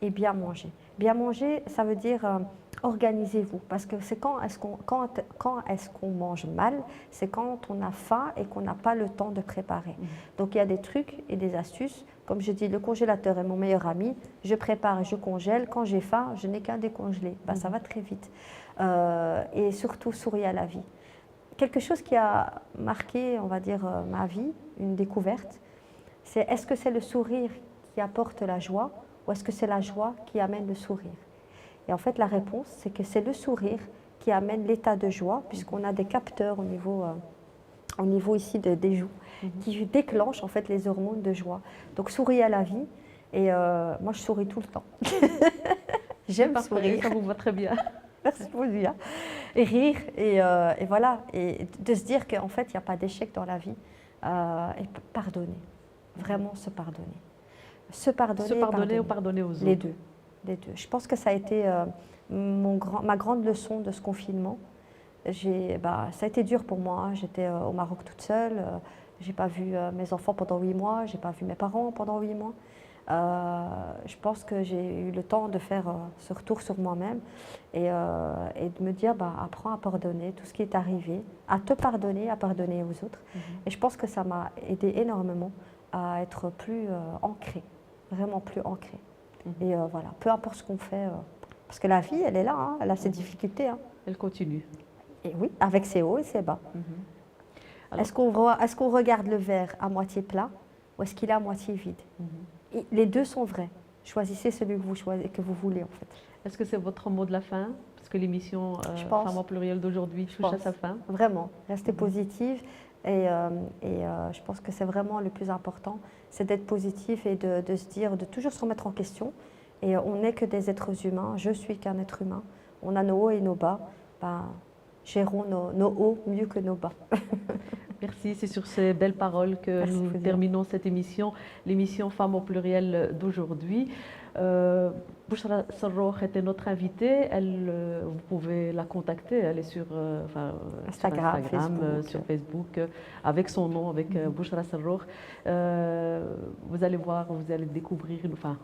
[SPEAKER 2] et bien manger. Bien manger, ça veut dire organisez-vous, parce que c'est quand est-ce qu'on mange mal, c'est quand on a faim et qu'on n'a pas le temps de préparer. Donc il y a des trucs et des astuces. Comme je dis, le congélateur est mon meilleur ami. Je prépare et je congèle. Quand j'ai faim, je n'ai qu'à décongeler. Ça va très vite. Et surtout, souriez à la vie. Quelque chose qui a marqué, on va dire, ma vie, une découverte, c'est est-ce que c'est le sourire qui apporte la joie ou est-ce que c'est la joie qui amène le sourire? Et en fait, la réponse, c'est que c'est le sourire qui amène l'état de joie, puisqu'on a des capteurs au niveau ici des joues, qui déclenchent en fait les hormones de joie. Donc, souriez à la vie. Et moi, je souris tout le temps. J'aime sourire.
[SPEAKER 1] Ça vous va très bien.
[SPEAKER 2] Merci pour lui. Et rire, et voilà. Et de se dire qu'en fait, il n'y a pas d'échec dans la vie. Et pardonner. Vraiment se pardonner. Se pardonner
[SPEAKER 1] ou pardonner aux autres?
[SPEAKER 2] Les deux. Je pense que ça a été ma grande leçon de ce confinement. Ça a été dur pour moi. J'étais au Maroc toute seule. Je n'ai pas vu mes enfants pendant 8 mois. Je n'ai pas vu mes parents pendant 8 mois. Je pense que j'ai eu le temps de faire ce retour sur moi-même et de me dire, apprends à pardonner tout ce qui est arrivé, à te pardonner, à pardonner aux autres. Et je pense que ça m'a aidé énormément à être plus ancrée, vraiment plus ancrée. Et voilà, peu importe ce qu'on fait, parce que la vie, elle est là, hein, elle a ses difficultés. Hein.
[SPEAKER 1] Elle continue.
[SPEAKER 2] Et oui, avec ses hauts et ses bas. Est-ce qu'on regarde le verre à moitié plein ou est-ce qu'il est à moitié vide? Et les deux sont vrais. Choisissez celui que vous voulez, en fait.
[SPEAKER 1] Est-ce que c'est votre mot de la fin? Parce que l'émission Femmes au pluriel d'aujourd'hui touche à sa fin.
[SPEAKER 2] Vraiment, restez positive. Et je pense que c'est vraiment le plus important, c'est d'être positif et de se dire, de toujours se remettre en question. Et on n'est que des êtres humains, je suis qu'un être humain. On a nos hauts et nos bas. Gérons nos hauts mieux que nos bas.
[SPEAKER 1] Merci, c'est sur ces belles paroles que nous terminons cette émission, l'émission Femmes au pluriel d'aujourd'hui. Bouchra Serroukh était notre invitée. Vous pouvez la contacter. Elle est sur
[SPEAKER 2] Instagram,
[SPEAKER 1] sur Facebook, avec son nom, avec Bouchra Serroukh. Vous allez voir, vous allez découvrir.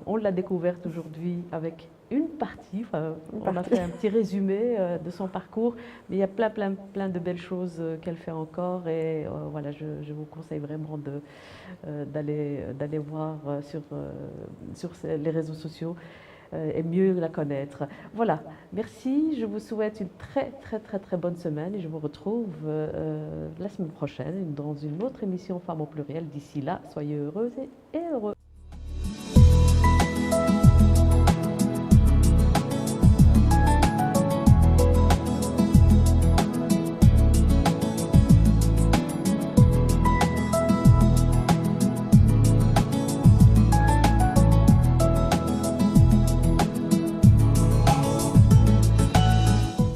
[SPEAKER 1] On l'a découverte aujourd'hui avec une partie. On a fait un petit résumé de son parcours, mais il y a plein de belles choses qu'elle fait encore et voilà, je vous conseille vraiment d'aller voir sur les réseaux sociaux et mieux la connaître. Voilà, merci, je vous souhaite une très bonne semaine et je vous retrouve la semaine prochaine dans une autre émission Femmes au pluriel. D'ici là, soyez heureuses et heureux.